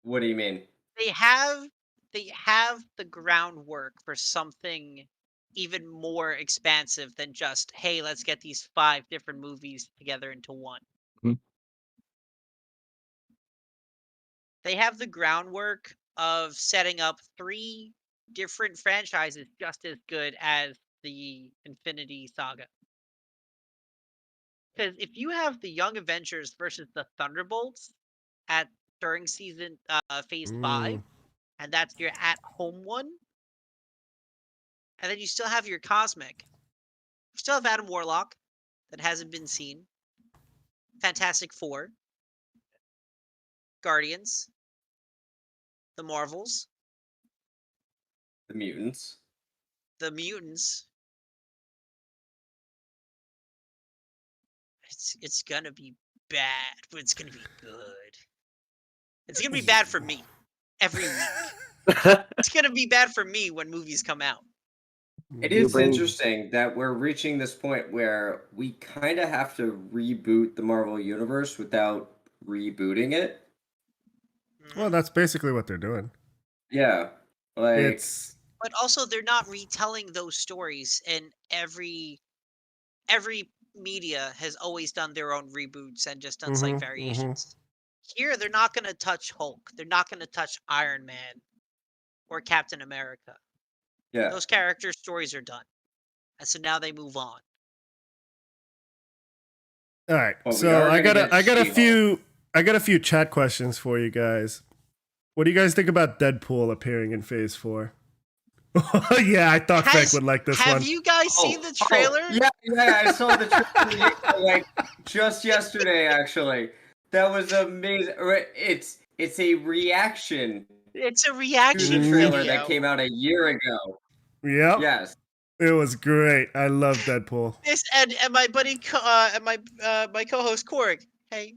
What do you mean?
they have the groundwork for something even more expansive than just, hey, let's get these 5 different movies together into one.
Mhm.
They have the groundwork of setting up 3 different franchises just as good as the Infinity Saga. Because if you have the Young Avengers versus the Thunderbolts at during season phase 5,
Mm.
and that's your at-home one, and then you still have your cosmic. You still have Adam Warlock that hasn't been seen. Fantastic Four, Guardians, the Marvels,
The mutants.
the Mutants. It's gonna be bad, but it's gonna be good. It's gonna be bad for me every week. It's gonna be bad for me when movies come out.
It
You
is
bring-
interesting that we're reaching this point where we kind of have to reboot the Marvel Universe without rebooting it.
Well, that's basically what they're doing.
Yeah. Like,
It's
But also they're not retelling those stories, and every media has always done their own reboots and just done slight
Mhm,
variations. Here they're not going to touch Hulk. They're not going to touch Iron Man or Captain America.
yeah.
Those character stories are done. And so now they move on.
all right.
Well, we
So
are
I
gonna
got a
get
few chat questions for you guys. What do you guys think about Deadpool appearing in Phase 4? Yeah, I thought Frank would like this
Have
one.
you guys seen the trailer?
Yeah, I saw the trailer like just yesterday actually. That was amazing. It's a reaction
It's a
to
reaction
the trailer
video.
that came out a year ago.
Yep.
Yes.
It was great. I love Deadpool.
This and my buddy and my co-host Korg. Hey,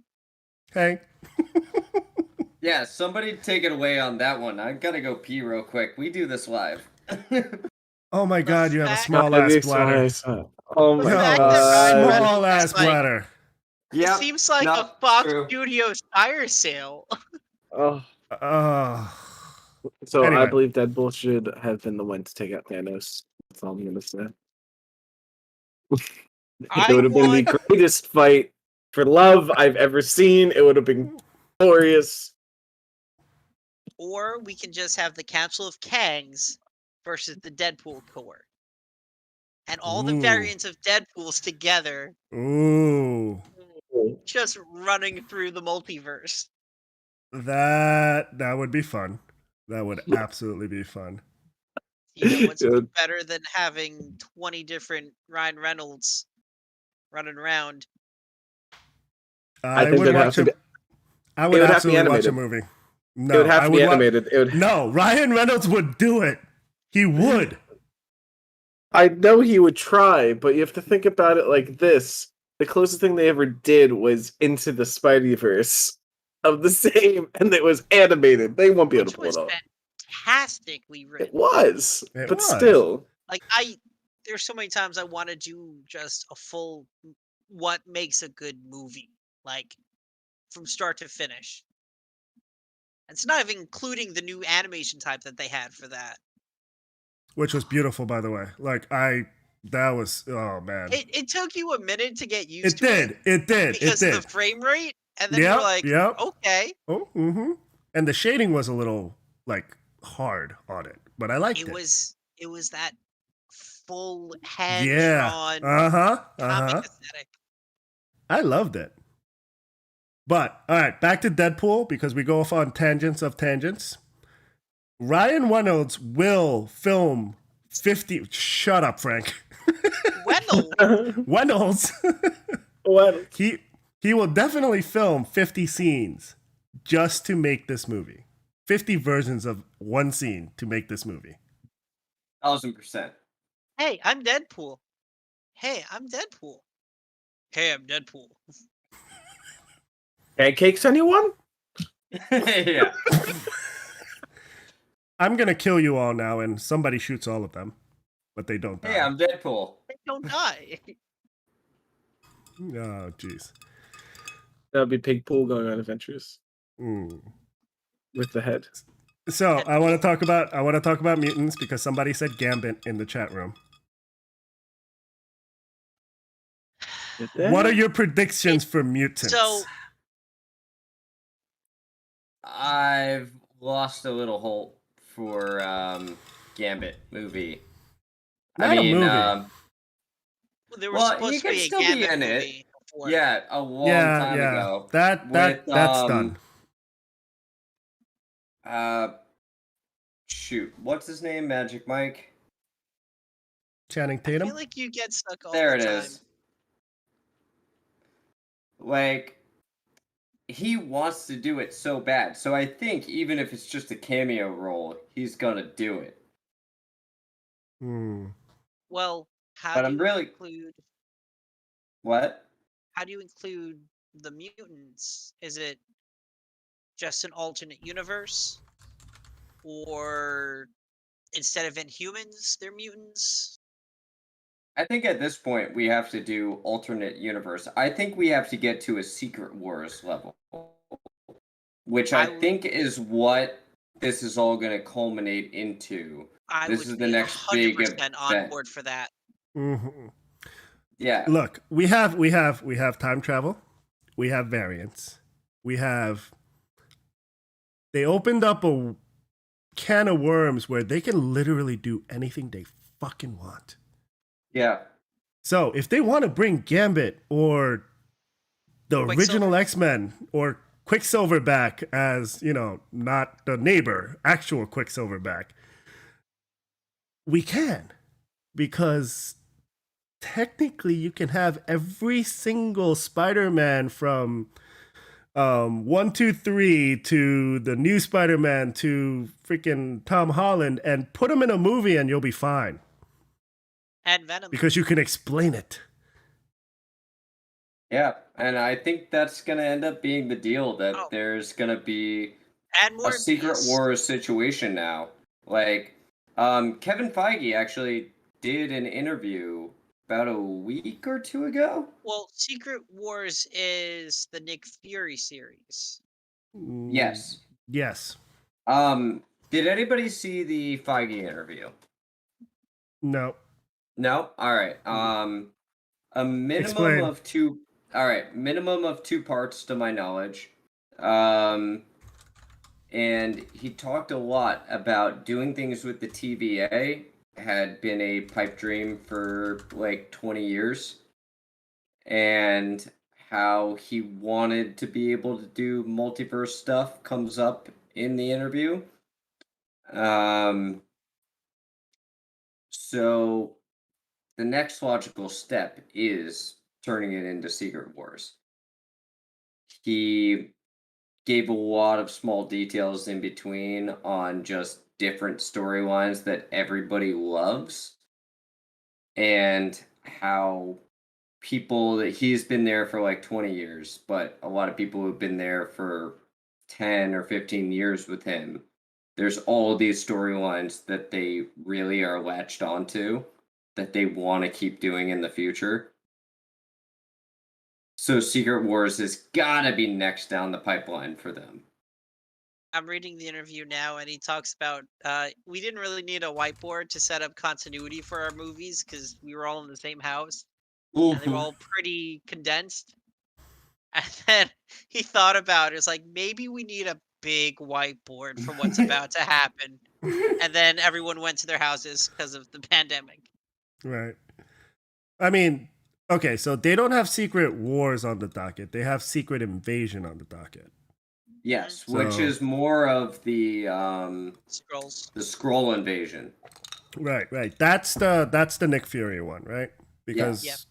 Hey.
Yeah, somebody take it away on that one. I gotta go pee real quick. We do this live.
Oh my god, you have a
fact-
small ass
Nice,
bladder.
nice. Oh my
The fact that
god.
Ryan Reynolds
Small ass
is like-
bladder.
it seems like
no,
a Fox
true.
Studios fire sale.
Oh. So I
Anyway.
believe Deadpool should have been the one to take out Thanos. That's all I'm gonna say.
I
It would have been the
want-
greatest fight for love I've ever seen. It would have been glorious.
Or we can just have the Council of Kangs versus the Deadpool Corps. And all the
Ooh.
variants of Deadpools together
Ooh.
just running through the multiverse.
That would be fun. That would absolutely be fun.
You know, what's
Yeah.
better than having 20 different Ryan Reynolds running around?
I
think
would
it'd have
watch
to
a,
be-
I would
it would have to be
absolutely watch a
animated.
movie.
It
No,
would have
I
to be
would wa-
animated. It would.
No, Ryan Reynolds would do it. He would.
I know he would try, but you have to think about it like this. The closest thing they ever did was Into the Spideyverse of the same, and it was animated. They won't be able
Which
to pull it
was
off.
fantastically written.
It was,
It
but
was.
still.
Like there's so many times I want to do just a full what makes a good movie, like from start to finish. It's not even including the new animation type that they had for that.
Which was beautiful, by the way. Like that was, oh man.
It took you a minute to get used
It
to
did. It did.
because
It
of
did.
the frame rate, and then you're like,
Yep.
okay.
Oh, mm-hmm. And the shading was a little like hard on it, but I liked it.
It was that full hand
Yeah.
drawn
Uh-huh.
comic aesthetic.
I loved it. But all right, back to Deadpool because we go off on tangents of tangents. Ryan Reynolds will film 50. Shut up, Frank.
Wendell,
Reynolds.
What?
He will definitely film 50 scenes just to make this movie. 50 versions of one scene to make this movie.
1000%.
hey, I'm Deadpool. Hey, I'm Deadpool. Hey, I'm Deadpool.
Pancakes, anyone?
Yeah.
I'm going to kill you all now, and somebody shoots all of them, but they don't die.
Hey, I'm Deadpool.
They don't die.
Oh, jeez.
That would be Pigpool going on adventures
Mm.
with the head.
So I want to talk about mutants because somebody said Gambit in the chat room. What are your predictions for mutants?
So
I've lost a little hope for Gambit movie.
Not a movie.
there was
Well,
supposed
he
to
could
be a
still be
Gambit
in it.
movie before.
Yeah, a long time ago.
That's done.
Shoot, what's his name? Magic Mike.
Channing
I
Tatum.
feel like you get stuck all
There
the
it
time.
is. Like, he wants to do it so bad. So I think even if it's just a cameo role, he's gonna do it.
Hmm.
Well, how
But
do
I'm
you
really-
include
What?
how do you include the mutants? Is it just an alternate universe? Or instead of Inhumans, they're mutants?
I think at this point we have to do alternate universe. I think we have to get to a Secret Wars level, which I think is what this is all going to culminate into.
I
This
would
is
be
the next big
100% on
event.
board for that.
Mm-hmm.
Yeah.
Look, we have time travel, we have variants, they opened up a can of worms where they can literally do anything they fucking want.
Yeah.
So if they want to bring Gambit or the original X-Men or Quicksilver back as, not the neighbor, actual Quicksilver back, we can. Because technically you can have every single Spider-Man from 1, 2, 3 to the new Spider-Man to freaking Tom Holland and put them in a movie and you'll be fine.
And Venom.
Because you can explain it.
Yeah. And I think that's going to end up being the deal, that
Oh.
there's going to be
And
a Secret Wars situation now. Like, Kevin Feige actually did an interview about a week or two ago.
Well, Secret Wars is the Nick Fury series.
Yes.
Yes.
Did anybody see the Feige interview?
No.
No? All right. A minimum
Explain.
of two. All right, minimum of 2 parts to my knowledge. And he talked a lot about doing things with the TVA. Had been a pipe dream for like 20 years. And how he wanted to be able to do multiverse stuff comes up in the interview. So the next logical step is turning it into Secret Wars. He gave a lot of small details in between on just different storylines that everybody loves. and how people that he's been there for like 20 years, but a lot of people who've been there for 10 or 15 years with him. There's all of these storylines that they really are latched onto that they want to keep doing in the future. So Secret Wars has got to be next down the pipeline for them.
I'm reading the interview now, and he talks about we didn't really need a whiteboard to set up continuity for our movies because we were all in the same house and they were all pretty condensed. And then he thought about it. It's like maybe we need a big whiteboard for what's about to happen. And then everyone went to their houses because of the pandemic.
Right. I mean, okay, so they don't have Secret Wars on the docket. They have Secret Invasion on the docket.
Yes,
So-
which is more of the
Scrolls.
Scroll invasion.
Right, right. That's the Nick Fury one, right? Because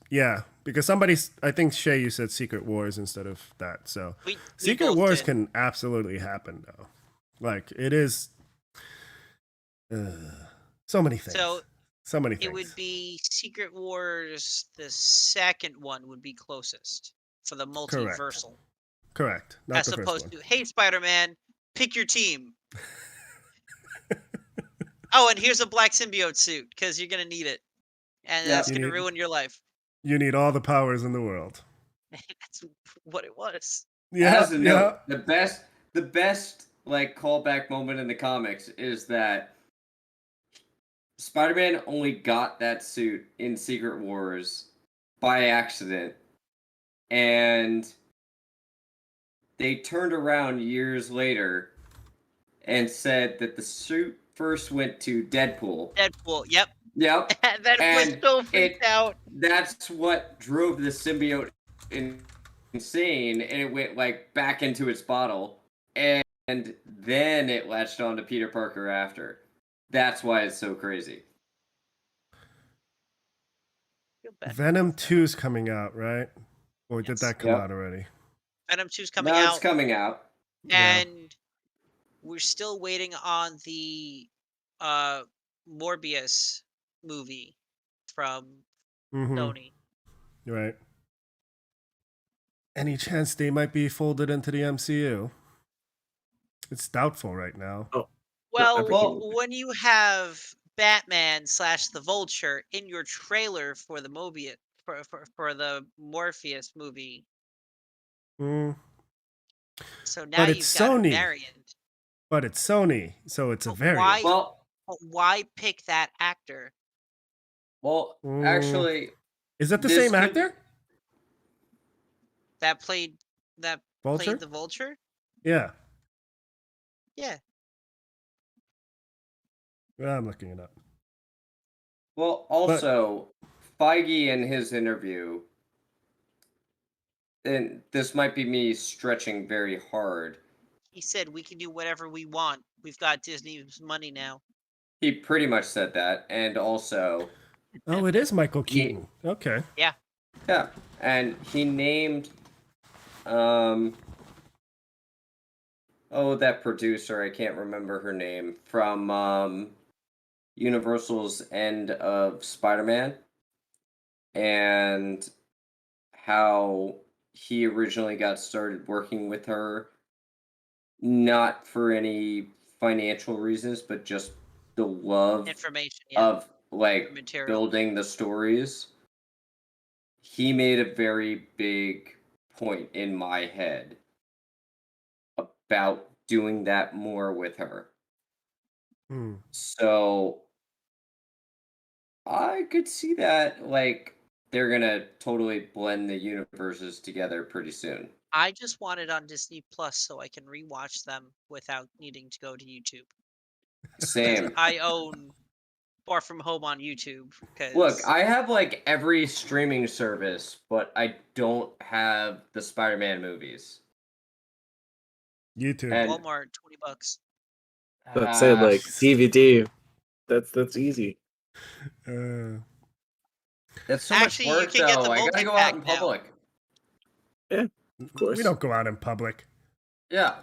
because somebody's, I think Shay, you said Secret Wars instead of that. So
We
Secret
both
Wars
did.
can absolutely happen though. Like it is so many things. So many things.
It would be Secret Wars. The second one would be closest for the multiversal,
Correct. Not
as
the first
opposed
one.
to hey Spider-Man, pick your team. Oh, and here's a black symbiote suit because you're gonna need it, and
Yeah.
that's
You
gonna
need-
ruin your life.
You need all the powers in the world.
That's what it was.
Yeah,
As a note, the best like callback moment in the comics is that Spider-Man only got that suit in Secret Wars by accident, and they turned around years later and said that the suit first went to Deadpool.
Deadpool. Yep.
Yep.
That was
And
so freaked out.
That's what drove the symbiote insane, and it went like back into its bottle, and then it latched on to Peter Parker after. That's why it's so crazy.
Feel bad.
Venom 2's coming out, right? Or did
Yes.
that come
Yep.
out already?
Venom 2's coming
Now
out,
it's coming out.
Yeah.
and we're still waiting on the Morbius movie from
Mm-hmm.
Sony.
Right. Any chance they might be folded into the MCU? It's doubtful right now.
Well,
well-
when you have Batman / the Vulture in your trailer for the Mobius for the Morpheus movie,
Mm,
so now
But
you've
it's
got
Sony.
a variant.
but it's Sony, so it's a
But
variant.
why-
Well,
But why pick that actor?
actually,
Is that the
this
same
could-
actor?
That played
Vulture?
the Vulture?
Yeah.
Yeah.
I'm looking it up.
well, also, Feige in his interview, and this might be me stretching very hard.
He said we can do whatever we want. We've got Disney's money now.
He pretty much said that, and also,
Oh, it is Michael
He-
Keaton. Okay.
yeah, and he named, that producer, I can't remember her name, from Universal's end of Spider-Man, and how he originally got started working with her, not for any financial reasons, but just the love
Information, yeah.
of like
Material.
building the stories. He made a very big point in my head about doing that more with her.
Hmm.
So I could see that like they're gonna totally blend the universes together pretty soon.
I just want it on Disney Plus so I can rewatch them without needing to go to YouTube.
Same.
I own Far From Home on YouTube.
Look, I have like every streaming service, but I don't have the Spider-Man movies.
YouTube.
And-
Walmart, $20.
Let's say like DVD. That's easy.
That's so
Actually, you
much work,
can get
though.
the
I gotta go out in
multi-pack now.
public.
Of course.
We don't go out in public.
Yeah,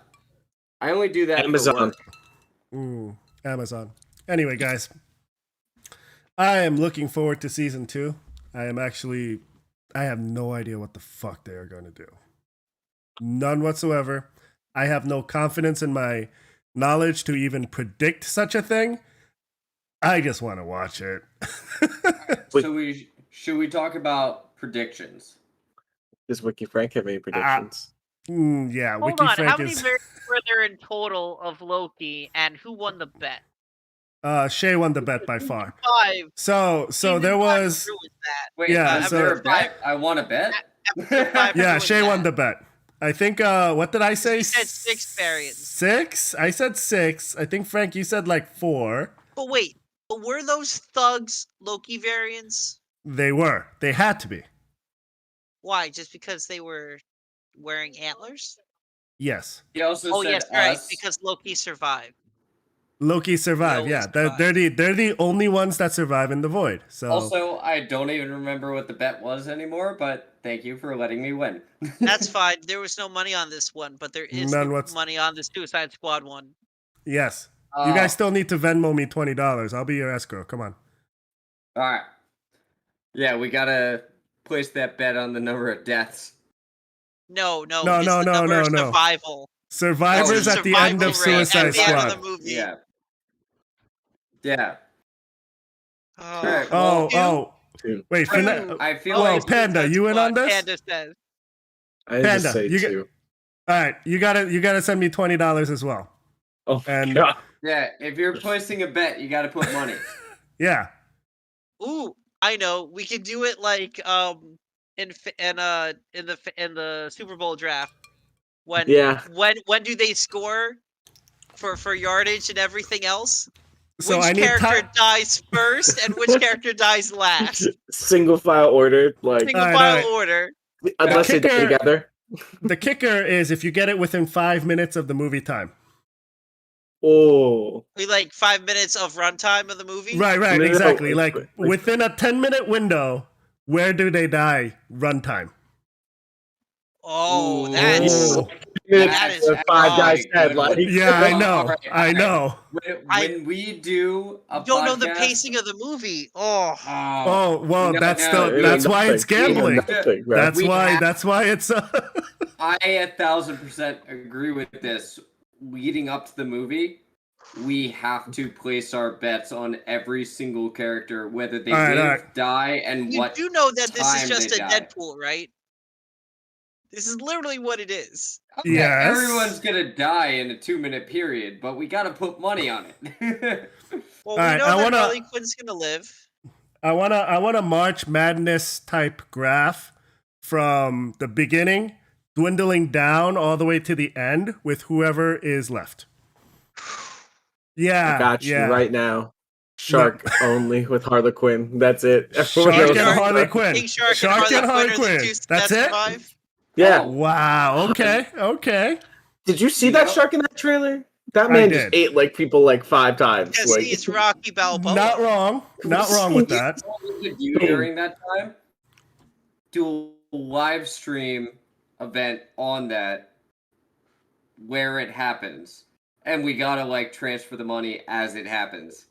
I only do that. for
Amazon.
work.
Ooh, Amazon. Anyway, guys. I am looking forward to season 2. I have no idea what the fuck they are going to do. None whatsoever. I have no confidence in my knowledge to even predict such a thing. I just want to watch it.
Wait.
So should we talk about predictions?
Does Wiki Frank have any predictions?
Yeah,
Hold
Wiki
on,
Frank
how many
is.
variants were there in total of Loki, and who won the bet?
Shay won the bet by far.
5.
So
Season
there
5
was.
ruined that.
Wait,
Yeah,
is
so-
there a bet? I want a bet.
Episode 5
Yeah,
ruined
Shay won
that.
the bet. I think. What did I say?
You said 6 variants.
6? I said 6. I think Frank, you said like 4.
But wait, but were those thugs Loki variants?
They were. They had to be.
Why? Just because they were wearing antlers?
Yes.
He also
Oh
said
yes, right.
us.
Because Loki survived.
Loki survived.
always
Yeah,
survive.
they're the only ones that survive in the void. So
Also, I don't even remember what the bet was anymore, but thank you for letting me win.
That's fine. There was no money on this one, but there is
None what's-
money on the Suicide Squad one.
yes, you
Oh,
guys still need to Venmo me $20. I'll be your escrow. Come on.
All right. Yeah, we gotta place that bet on the number of deaths.
No,
No,
it's
no,
the
no,
number
no,
of
no.
survival.
Survivors
Oh,
at the end of
Survival rate
Suicide
at the end
Squad.
of the movie.
Yeah. Yeah.
Oh,
Alright,
Oh,
well,
oh. Wait,
Two.
I feel
Well,
like
Panda, you in on this?
Panda says.
I didn't
Panda,
just say
you get-
2.
All right, you gotta send me $20 as well.
Oh,
and-
God.
yeah, if you're placing a bet, you gotta put money.
Yeah.
Ooh, I know. We could do it like in the Super Bowl draft. When
Yeah.
when do they score for yardage and everything else?
So
Which
I need
character
time.
dies first and which character dies last?
Single file order, like
Single
Alright,
file
alright.
order.
unless they die
kicker-
together.
The kicker is if you get it within 5 minutes of the movie time.
Oh,
We like 5 minutes of runtime of the movie.
Right,
No,
exactly.
like-
Like within a 10-minute window, where do they die? Runtime.
Oh,
Ooh.
that's
Oh.
That is
five
wrong.
guys dead.
Good
Like,
one.
Yeah, I know.
Alright,
I
alright.
know.
When we do a
you don't know the
podcast-
pacing of the movie. Oh,
Oh, well,
No,
that's
no,
still
we
that's
know
why it's
nothing. We know
gambling.
nothing, bro.
That's
We
why
have-
that's why it's
I 1,000% agree with this. Leading up to the movie, we have to place our bets on every single character, whether they
Alright,
live,
alright.
die, and
you
what.
do know that this is
time
just
they
a
die.
Deadpool, right? This is literally what it is.
Okay,
Yes.
everyone's gonna die in a 2-minute period, but we gotta put money on it.
Well,
Alright,
we know
I
that
wanna-
Harley Quinn's gonna live.
I want a March Madness type graph from the beginning dwindling down all the way to the end with whoever is left. Yeah.
I got you
yeah.
right now. Shark only with Harlequin. That's it. Everyone
Shark
else-
and Harley Quinn.
King Shark,
Shark and Harley
are the
Quinn.
two
That's
that
it?
survive.
Yeah.
Oh,
Wow. Okay. Okay.
Did you see
You
that
know-
shark in that trailer? That
I
man just
did.
ate like people like 5 times.
Yeah,
Like,
see, it's Rocky Balboa.
Not wrong. Not wrong with that.
what we could do during that time? Do a live stream event on that where it happens. And we gotta like transfer the money as it happens.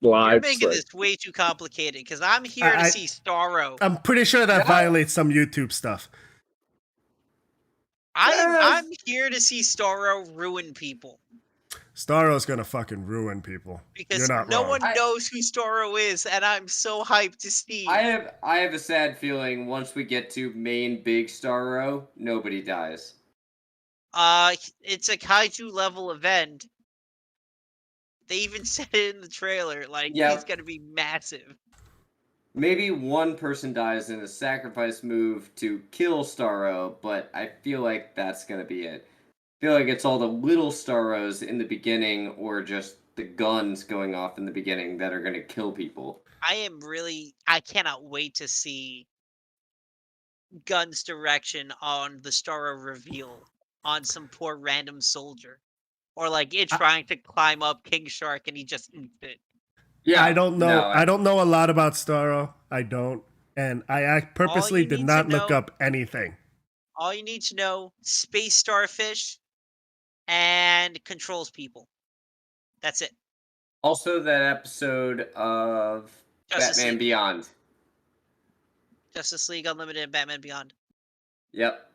You're
live.
making
like-
this way too complicated because I'm here to
I-
see Starro.
I'm pretty sure that
Yeah.
violates some YouTube stuff.
I'm here to see Starro ruin people
Starro's gonna fucking ruin people.
because
You're not
no
wrong.
one knows who Starro is, and I'm so hyped to see.
I have a sad feeling once we get to main big Starro, nobody dies.
It's a kaiju level event. They even said it in the trailer. Like,
Yeah.
he's gonna be massive.
Maybe one person dies in a sacrifice move to kill Starro, but I feel like that's gonna be it. I feel like it's all the little Starros in the beginning or just the guns going off in the beginning that are gonna kill people.
I cannot wait to see Gunn's direction on the Starro reveal on some poor random soldier. Or like it trying to climb up King Shark and he just eats it.
Yeah,
I don't know.
no,
I don't know a lot about Starro. I don't, and I purposely
you
did
need
not
to
look
know-
up anything.
All you need to know, space starfish and controls people. That's it.
Also, that episode of
Justice
Batman
League.
Beyond.
Justice League Unlimited and Batman Beyond.
Yep.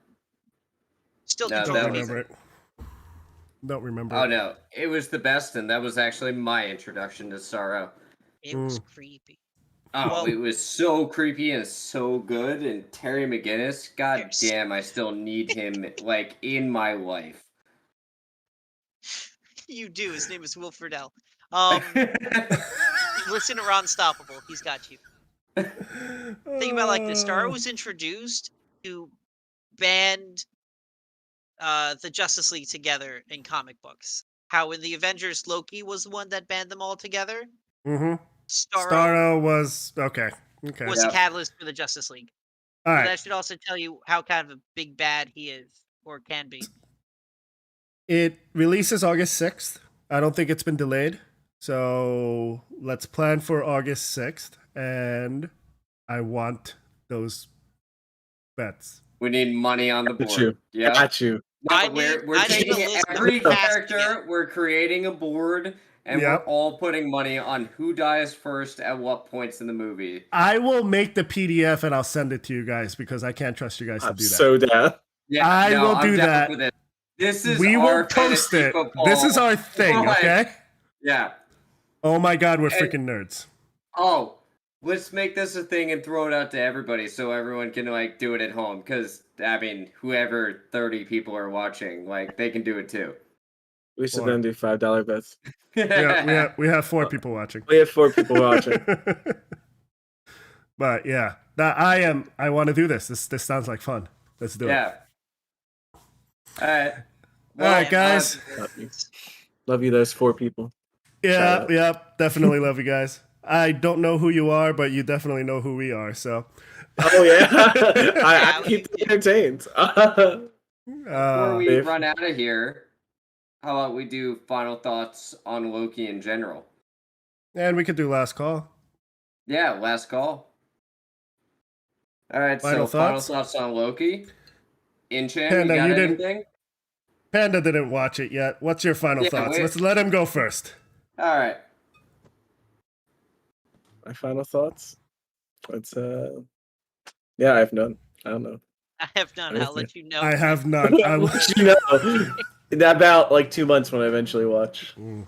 Still
No,
Don't
that
control
was
remember it. Don't remember.
Oh
it.
no, it was the best, and that was actually my introduction to Sorrow.
It was creepy.
Oh,
Well-
it was so creepy and so good. And Terry McGinnis, god
Yes.
damn, I still need him like in my life.
You do. His name is Will Friedle. Listen to Ron Stoppable. He's got you. Think about it like this. Starro was introduced to band the Justice League together in comic books. How in the Avengers, Loki was the one that band them all together.
Mm-hmm.
Starro
Starro was okay. Okay.
was
Yep.
the catalyst for the Justice League.
All
So
right.
that should also tell you how kind of a big bad he is, or can be.
It releases August 6th. I don't think it's been delayed. So let's plan for August 6th. And I want those bets.
We need money on the
Got
board.
you.
Yeah.
Got you.
No,
I
we're
need a
taking
list of
every
who has to
character, we're creating a board, and
Yep.
we're all putting money on who dies first at what points in the movie.
I will make the PDF and I'll send it to you guys because I can't trust you guys to
I'm
do that.
so down.
Yeah,
I will
I'm
do
down
that.
for this. This is
We
our
will post
fantasy
it.
football.
This is our thing,
Right.
okay?
Yeah.
Oh my god, we're
And-
freaking nerds.
Oh, let's make this a thing and throw it out to everybody so everyone can like do it at home. Because I mean, whoever 30 people are watching, like they can do it too.
We should
Boy.
then do $5 bets.
Yeah, we have 4 people watching.
We have 4 people watching.
But yeah, I want to do this. This sounds like fun. Let's do it.
Yeah. All right.
All right, guys.
Love you. Love you, those 4 people.
Yeah,
Shout
yeah, definitely love you guys. I don't know who you are, but you definitely know who we are. So,
Oh yeah, I
Yeah,
keep
we-
entertained.
Before we
Dave.
run out of here, how about we do final thoughts on Loki in general?
and we could do last call.
Yeah, last call. All right,
Final
so final
thoughts?
thoughts on Loki. Inchan,
Panda,
you got
you didn't-
anything?
Panda didn't watch it yet. What's your final
Yeah,
thoughts?
wait.
Let's let him go first.
All right.
My final thoughts. It's yeah, I have none. I don't know.
I have none. I'll let you know.
I have none.
I'll let you know in about like 2 months when I eventually watch.
Mm.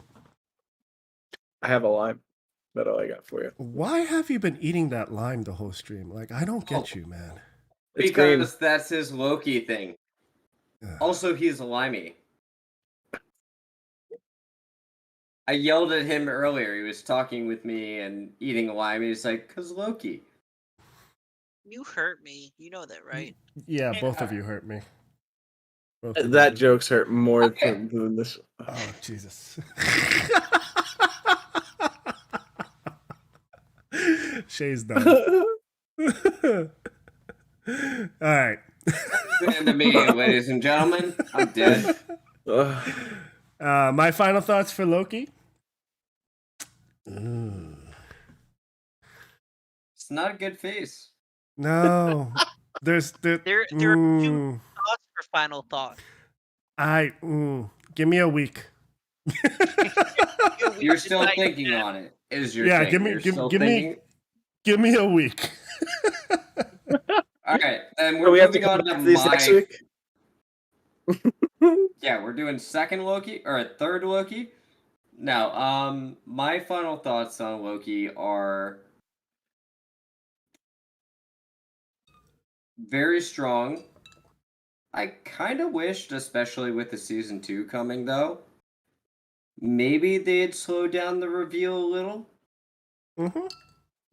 I have a lime. That's all I got for you.
Why have you been eating that lime the whole stream? Like, I don't get
Oh.
you, man.
It's green.
Because that's his Loki thing.
Ugh.
Also, he's limey. I yelled at him earlier. He was talking with me and eating a lime. He's like, "'Cause Loki."
You hurt me. You know that, right?
Yeah, both of you hurt me. Both of
That
you.
jokes hurt more
Okay.
than this.
Oh, Jesus. Shay's done. All right.
The end of me, ladies and gentlemen. I'm dead.
Ugh.
My final thoughts for Loki. Ooh.
It's not a good face.
No. There
There are two thoughts for final thought.
Give me a week.
You're still thinking on it. Is your
Yeah,
thing.
give me-
You're
give-
still
give me-
thinking?
Give me a week.
All right, then
So
we're
we have to
moving
come
on
back
to
to these next
my.
week.
Yeah, we're doing second Loki or third Loki. Now, my final thoughts on Loki are very strong. I kind of wished, especially with the season 2 coming, though, maybe they'd slow down the reveal a little,
Mm-hmm.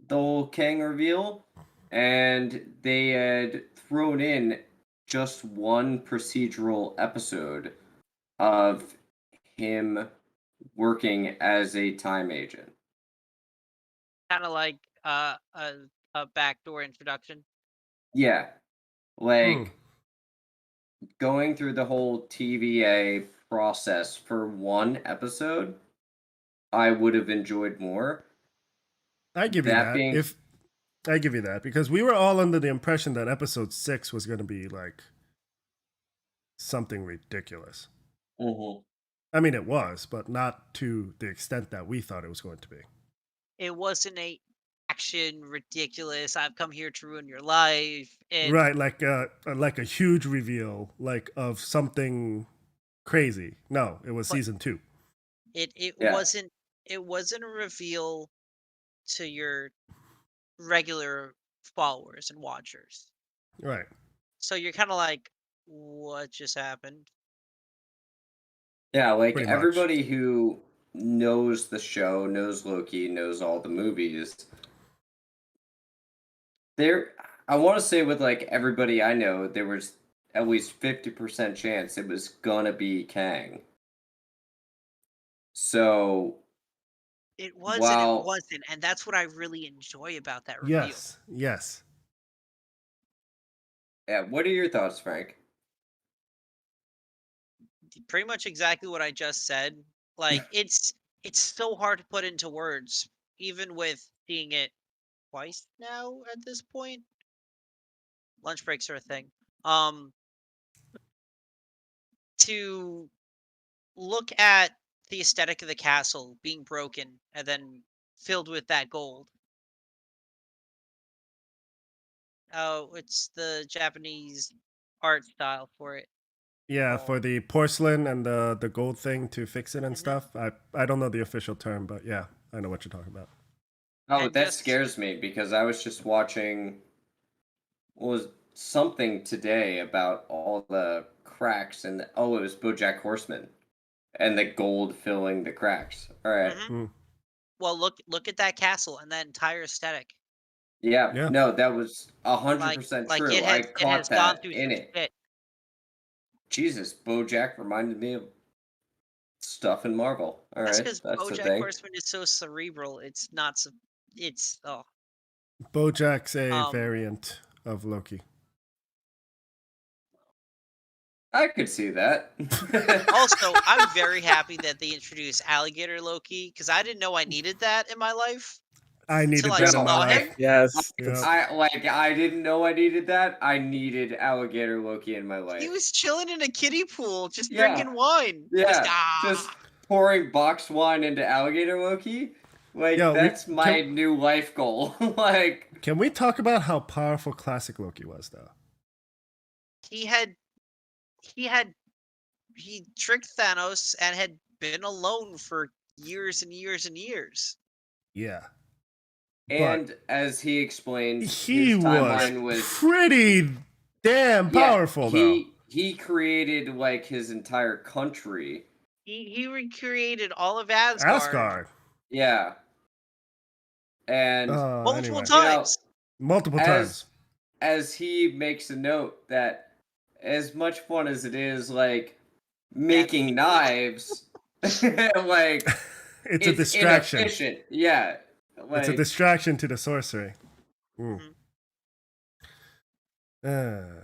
the whole Kang reveal, and they had thrown in just one procedural episode of him working as a time agent.
Kind of like a backdoor introduction.
Yeah. Like
Hmm.
going through the whole TVA process for one episode, I would have enjoyed more.
I give you
That
that.
being-
If I give you that because we were all under the impression that episode 6 was going to be like something ridiculous.
Mm-hmm.
I mean, it was, but not to the extent that we thought it was going to be.
It wasn't a action, ridiculous. I've come here to ruin your life. And
Right, like a huge reveal, like of something crazy. No, it was
But-
season 2.
it
Yeah.
wasn't a reveal to your regular followers and watchers.
Right.
So you're kind of like, what just happened?
Yeah, like
Pretty much.
everybody who knows the show, knows Loki, knows all the movies. I want to say with like everybody I know, there was at least 50% chance it was gonna be Kang. So
It was and
while
it wasn't, and that's what I really enjoy about that reveal.
Yes.
yeah, what are your thoughts, Frank?
Pretty much exactly what I just said. Like it's so hard to put into words, even with seeing it twice now at this point. Lunch breaks are a thing. To look at the aesthetic of the castle being broken and then filled with that gold. Oh, it's the Japanese art style for it.
Yeah,
Oh.
for the porcelain and the gold thing to fix it and
Mhm.
stuff. I don't know the official term, but yeah, I know what you're talking about.
Oh,
And
that
just-
scares me because I was just watching was something today about all the cracks and it was BoJack Horseman and the gold filling the cracks. All right.
Mhm.
Mm.
Well, look at that castle and that entire aesthetic.
Yeah,
Yeah.
no, that was 100%
Like
true.
it
I
has
caught
gone
that
through
in
some
it.
shit.
Jesus, BoJack reminded me of stuff in Marvel. All
That's
right,
because
that's the
BoJack
thing.
Horseman is so cerebral. It's not. It's
BoJack's a
Um,
variant of Loki.
I could see that.
Also, I'm very happy that they introduced alligator Loki because I didn't know I needed that in my life.
I needed
Till I
that in my
saw
life.
him?
Yes.
Yeah.
I didn't know I needed that. I needed alligator Loki in my life.
He was chilling in a kiddie pool, just
Yeah.
drinking wine.
Yeah, just pouring box wine into alligator Loki. Like
Yo,
that's my new life goal. Like
Can we talk about how powerful classic Loki was, though?
he tricked Thanos and had been alone for years and years and years.
Yeah.
and as he explained,
He
his
was
timeline was
pretty damn powerful, though.
he created like his entire country.
He recreated all of Asgard,
Asgard.
Yeah. And
multiple
Anyway.
times.
Multiple
as-
times.
as he makes a note that as much fun as it is like making knives, like
It's a distraction.
inefficient. Yeah. Like,
It's a distraction to the sorcery.
Mhm.
Uh,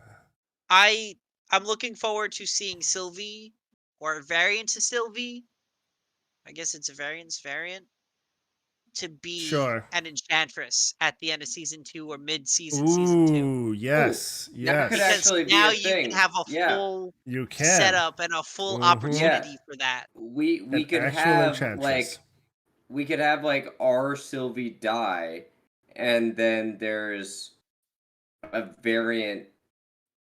I'm looking forward to seeing Sylvie or a variant to Sylvie. I guess it's a variant to be
Sure.
an enchantress at the end of season 2 or mid-season season 2.
Ooh, yes.
that
Yes.
could
Because
actually be
now
a
you
thing.
can have a
Yeah.
full
You can.
setup and a full
Mhm.
opportunity for that.
We
An
could
actual
have
enchantress.
like our Sylvie die, and then there's a variant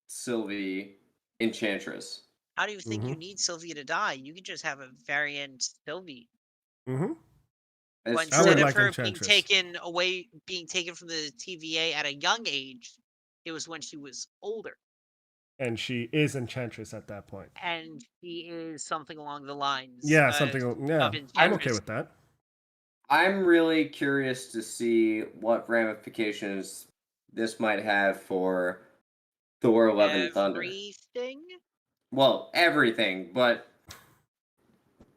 Sylvie enchantress.
How do you think you
Mhm.
need Sylvie to die? You can just have a variant Sylvie.
Mm-hmm.
It's
But
I would
instead of
like
her
Enchantress.
being taken from the TVA at a young age, it was when she was older.
And she is enchantress at that point.
And she is something along the lines
Yeah,
of
something. Yeah, I'm okay
enchantress.
with that.
I'm really curious to see what ramifications this might have for Thor: Love and Thunder.
Everything?
Well, everything, but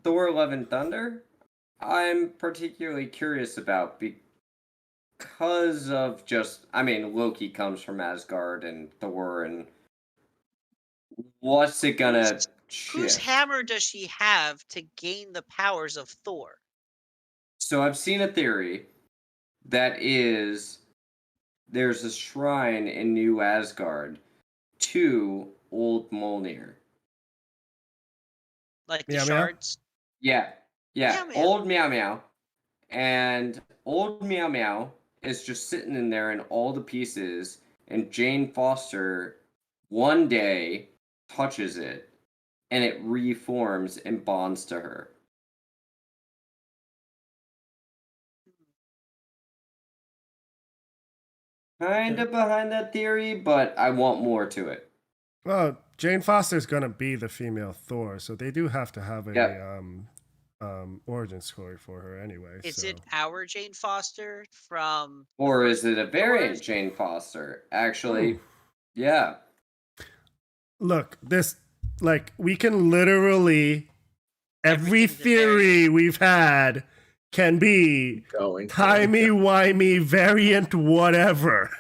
Thor: Love and Thunder, I'm particularly curious about because of Loki comes from Asgard and Thor, and what's it gonna
Whose
shift?
hammer does she have to gain the powers of Thor?
So I've seen a theory that is there's a shrine in New Asgard to Old Mjolnir.
Like the
Meow, meow?
shards?
Yeah,
Meow, meow.
Old Meow Meow, and Old Meow Meow is just sitting in there in all the pieces, and Jane Foster one day touches it, and it reforms and bonds to her. Kind of behind that theory, but I want more to it.
Well, Jane Foster's gonna be the female Thor, so they do have to have a origin story for her anyway.
Is
so.
it our Jane Foster from?
Or is it a variant
Thor's?
Jane Foster? Actually, yeah.
Look, this we can literally every
Everything's a
theory we've had can be
Going.
timey-wimey variant whatever.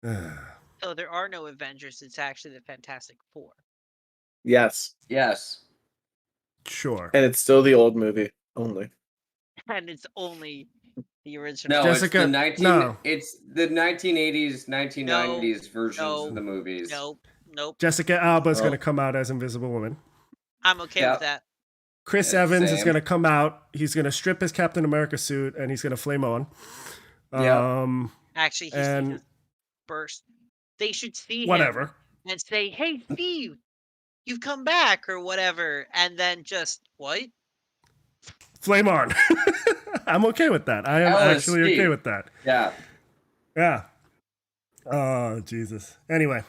So there are no Avengers. It's actually the Fantastic Four.
Yes.
Yes.
Sure.
And it's still the old movie only.
And it's only the original.
No,
Jessica,
it's the 1980s, 1990s versions of the movies.
Nope.
Jessica Alba's
Oh.
going to come out as Invisible Woman.
I'm okay
Yeah.
with that.
Chris
Yeah,
Evans is
same.
going to come out. He's going to strip his Captain America suit and he's going to flame on.
Yeah.
Actually, he's
and
just burst. They should see
whatever.
him and say, "Hey, Steve, you've come back," or whatever, and then just what?
Flame on. I'm okay with that. I am actually okay with that.
Yeah.
Yeah. Oh, Jesus. Anyway,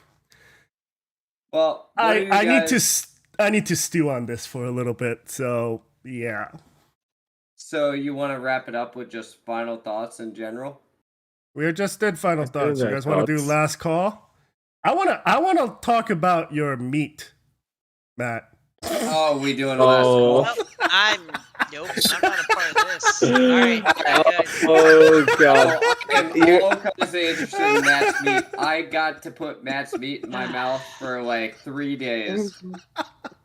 Well,
I need to stew on this for a little bit. So, yeah.
So you want to wrap it up with just final thoughts in general?
We just did final thoughts. You
our
guys want to do
thoughts.
last call? I want to talk about your meat, Matt.
Oh, we doing a last call?
Nope, I'm not a part of this. All right, good.
Oh god.
I'm all kinds of interested in Matt's meat. I got to put Matt's meat in my mouth for like 3 days.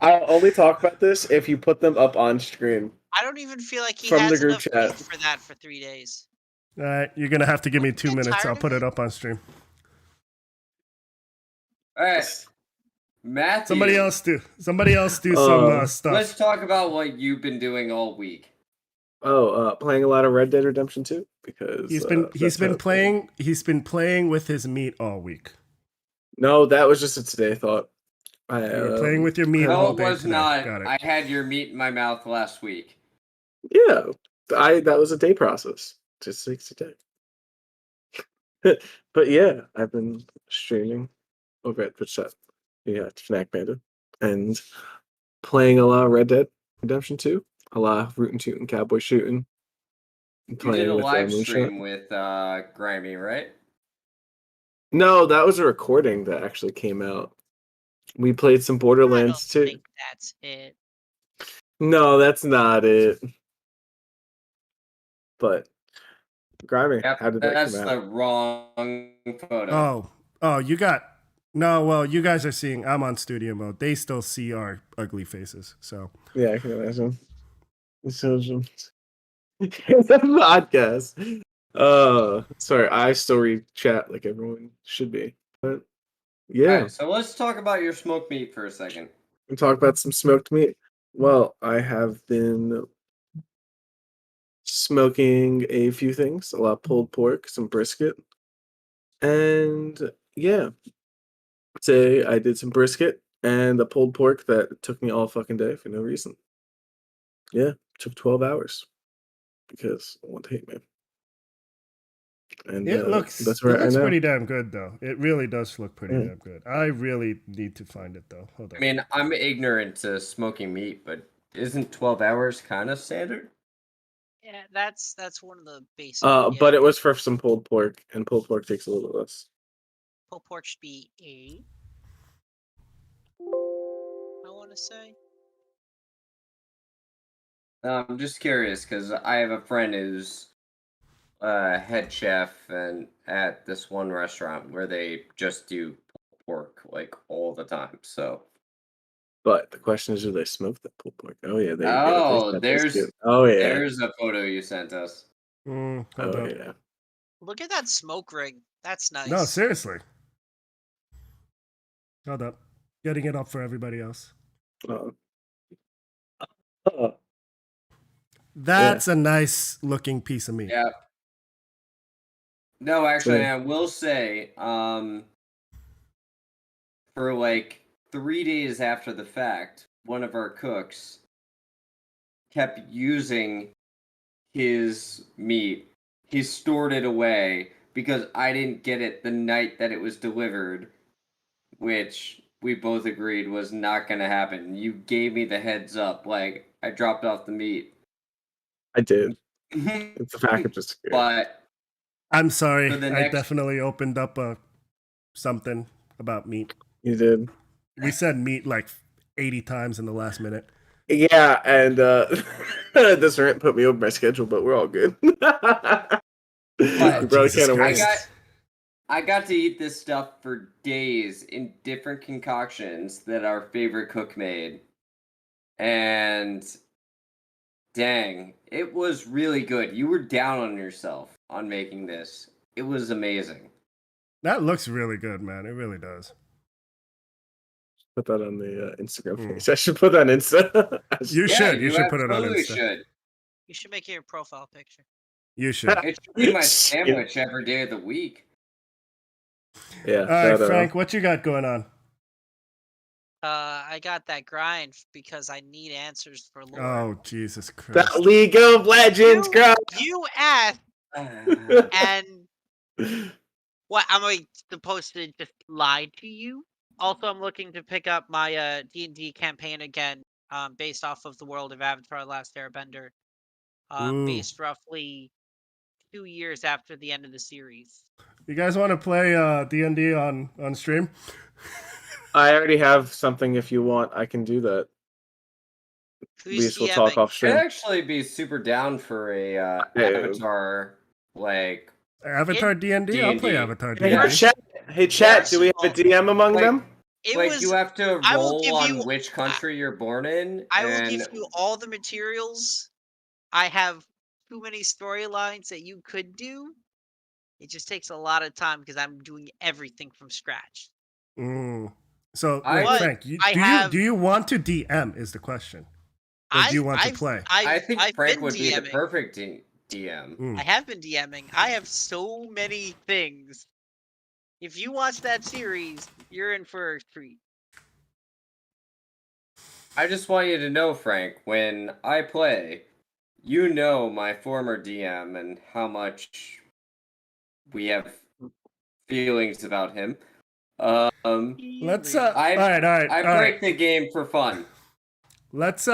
I'll only talk about this if you put them up on screen.
I don't even feel like he
From
has
the group
enough
chat.
meat for that for 3 days.
All right, you're gonna have to give me 2
I'm
minutes.
tired
I'll
of
put
it.
it up on stream.
All right, Matthew.
Somebody else do some stuff.
Let's talk about what you've been doing all week.
Playing a lot of Red Dead Redemption 2 because
He's
that's
been
how-
playing with his meat all week.
No, that was just a today thought.
You were playing with your meat
No,
all
it
day
was
today.
not.
Got it.
I had your meat in my mouth last week.
Yeah, that was a day process. Just takes a day. But yeah, I've been streaming over at Twitch. Yeah, Fnac Panda, and playing a lot of Red Dead Redemption 2, a lot of rootin' tootin' cowboy shooting.
You did a live stream with Grimy, right?
No, that was a recording that actually came out. We played some
I
Borderlands
don't
2.
think that's it.
No, that's not it. But Grimy,
Yep,
how did that
that's
come
the
out?
wrong photo.
Oh, you got no. Well, you guys are seeing. I'm on studio mode. They still see our ugly faces. So
Yeah, I can imagine. It's a podcast. Sorry, I still read chat like everyone should be. But yeah,
All right, so let's talk about your smoked meat for a second.
we'll talk about some smoked meat. Well, I have been smoking a few things, a lot of pulled pork, some brisket. And yeah, today I did some brisket and the pulled pork that took me all fucking day for no reason. Yeah, took 12 hours because I want to hate me. And
it looks
that's where I am now.
pretty damn good though. It really does look pretty
Yeah.
damn good. I really need to find it though. Hold on.
I mean, I'm ignorant to smoking meat, but isn't 12 hours kind of standard?
Yeah, that's one of the basic.
But it was for some pulled pork, and pulled pork takes a little less.
pulled pork should be 8. I want to say.
I'm just curious because I have a friend who's head chef and at this one restaurant where they just do pulled pork like all the time. So
But the question is, do they smoke that pulled pork? Oh yeah, there you
Oh,
go.
there's
Oh yeah.
there's a photo you sent us.
Hold
Oh
up.
yeah.
Look at that smoke ring. That's nice.
No, seriously. Hold up. Getting it up for everybody else.
Uh,
That's a nice looking piece of meat.
Yeah. No, actually,
Same.
I will say, for like 3 days after the fact, one of our cooks kept using his meat. He stored it away because I didn't get it the night that it was delivered, which we both agreed was not going to happen. You gave me the heads up, like I dropped off the meat.
I did. It's a package of security.
But
I'm sorry.
For the
I
next-
definitely opened up something about meat.
You did.
We said meat like 80 times in the last minute.
Yeah, and this rant put me over my schedule, but we're all good. We probably
Jesus
can't
Christ.
wait.
I got to eat this stuff for days in different concoctions that our favorite cook made. And dang, it was really good. You were down on yourself on making this. It was amazing.
That looks really good, man. It really does.
Put that on the Instagram page. I should put that on Insta.
You should. You should put it on
absolutely
Insta.
should.
You should make it your profile picture.
You should.
It should be my sandwich every day of the week.
Yeah.
All right,
that,
Frank, what you got going on?
I got that grind because I need answers for lore.
Oh, Jesus Christ.
that League of Legends, girl.
You asked, and what? Am I supposed to just lie to you? Also, I'm looking to pick up my D&D campaign again, based off of the world of Avatar: The Last Airbender,
Ooh.
based roughly 2 years after the end of the series.
You guys want to play D&D on stream?
I already have something. If you want, I can do that. We
Who's
just will talk
DMing?
off
I'd
stream.
actually be super down for a Avatar, like
Avatar D&D? I'll play
D&D.
Avatar
Hey,
D&D.
chat. Do we have a DM among
Like-
them?
It
like
was.
you have to
I will
roll
give
on
you-
which country you're born in.
I will
and
give you all the materials. I have too many storylines that you could do. It just takes a lot of time because I'm doing everything from scratch.
Mm. So,
I-
wait,
But
Frank,
I have-
do you want to DM is the question. Or do you want to play?
I think
I've
Frank
been
would be the
DMing.
perfect DM.
Mm.
I have been DMing. I have so many things. If you watch that series, you're in for a treat.
I just want you to know, Frank, when I play, you know my former DM and how much we have feelings about him.
Let's
I-
all right.
I
all
break
right.
the game for fun.
Let's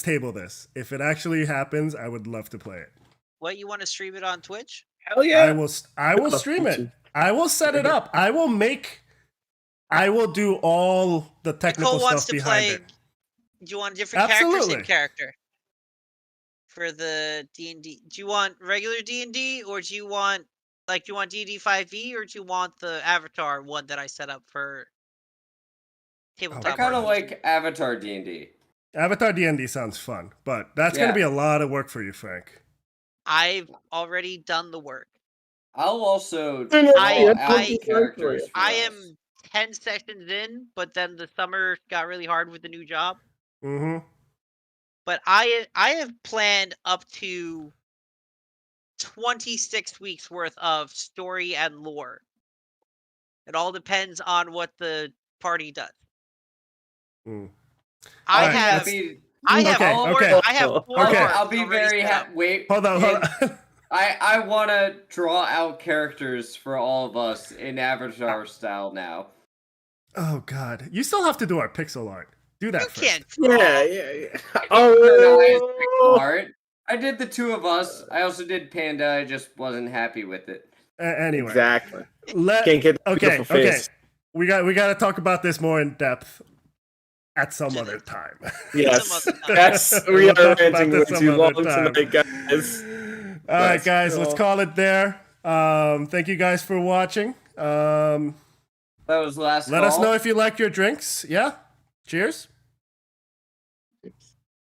table this. If it actually happens, I would love to play it.
What, you want to stream it on Twitch?
Hell yeah!
I will stream it. I will set it up. I will do all the technical
Nicole wants
stuff
to
behind
play.
it.
Do you want different characters
Absolutely.
in character for the D&D? Do you want regular D&D, or do you want D&D 5e, or do you want the Avatar one that I set up for tabletop?
I kind of
RPGs?
like Avatar D&D.
Avatar D&D sounds fun, but that's going
Yeah.
to be a lot of work for you, Frank.
I've already done the work.
I'll also
I-
draw
I-
out the characters. for
I
us.
am 10 sessions in, but then the summer got really hard with the new job.
Mm-hmm.
But I have planned up to 26 weeks worth of story and lore. It all depends on what the party does.
Mm.
I
Alright,
have
let's-
I have
Okay,
four,
okay.
I have four
Okay.
arcs
I'll be
already
very
set up.
wait.
Hold on.
I want to draw out characters for all of us in Avatar style now.
Oh God, you still have to do our pixel art. Do that
You
first.
can't draw.
Yeah.
Organized
Oh,
art. I did the two of us. I also did Panda. I just wasn't happy with it.
Anyway,
exactly. Can't get the
Okay.
beautiful face.
We got to talk about this more in depth at some other time.
Yes,
Some other time.
that's we
We'll
are
talk about
ranting way
this some
too long
other time.
tonight, guys.
All right,
Let's
guys,
go.
let's call it there. Thank you guys for watching.
That was last
Let us
call.
know if you like your drinks. Yeah. Cheers.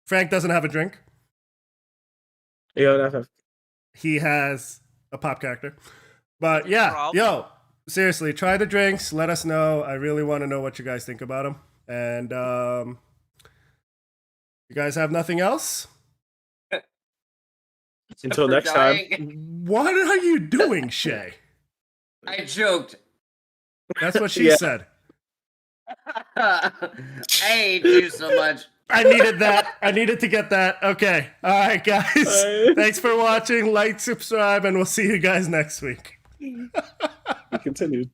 Frank doesn't have a drink.
Yeah,
He has a pop character. But
No
yeah,
problem.
yo, seriously, try the drinks. Let us know. I really want to know what you guys think about them. And You guys have nothing else?
Until
For
next time.
dying.
What are you doing, Shay?
I joked.
That's what she
Yeah.
said.
I hate you so much.
I needed that. I needed to get that. Okay. All right, guys.
Bye.
Thanks for watching. Like, subscribe, and we'll see you guys next week.
We continued.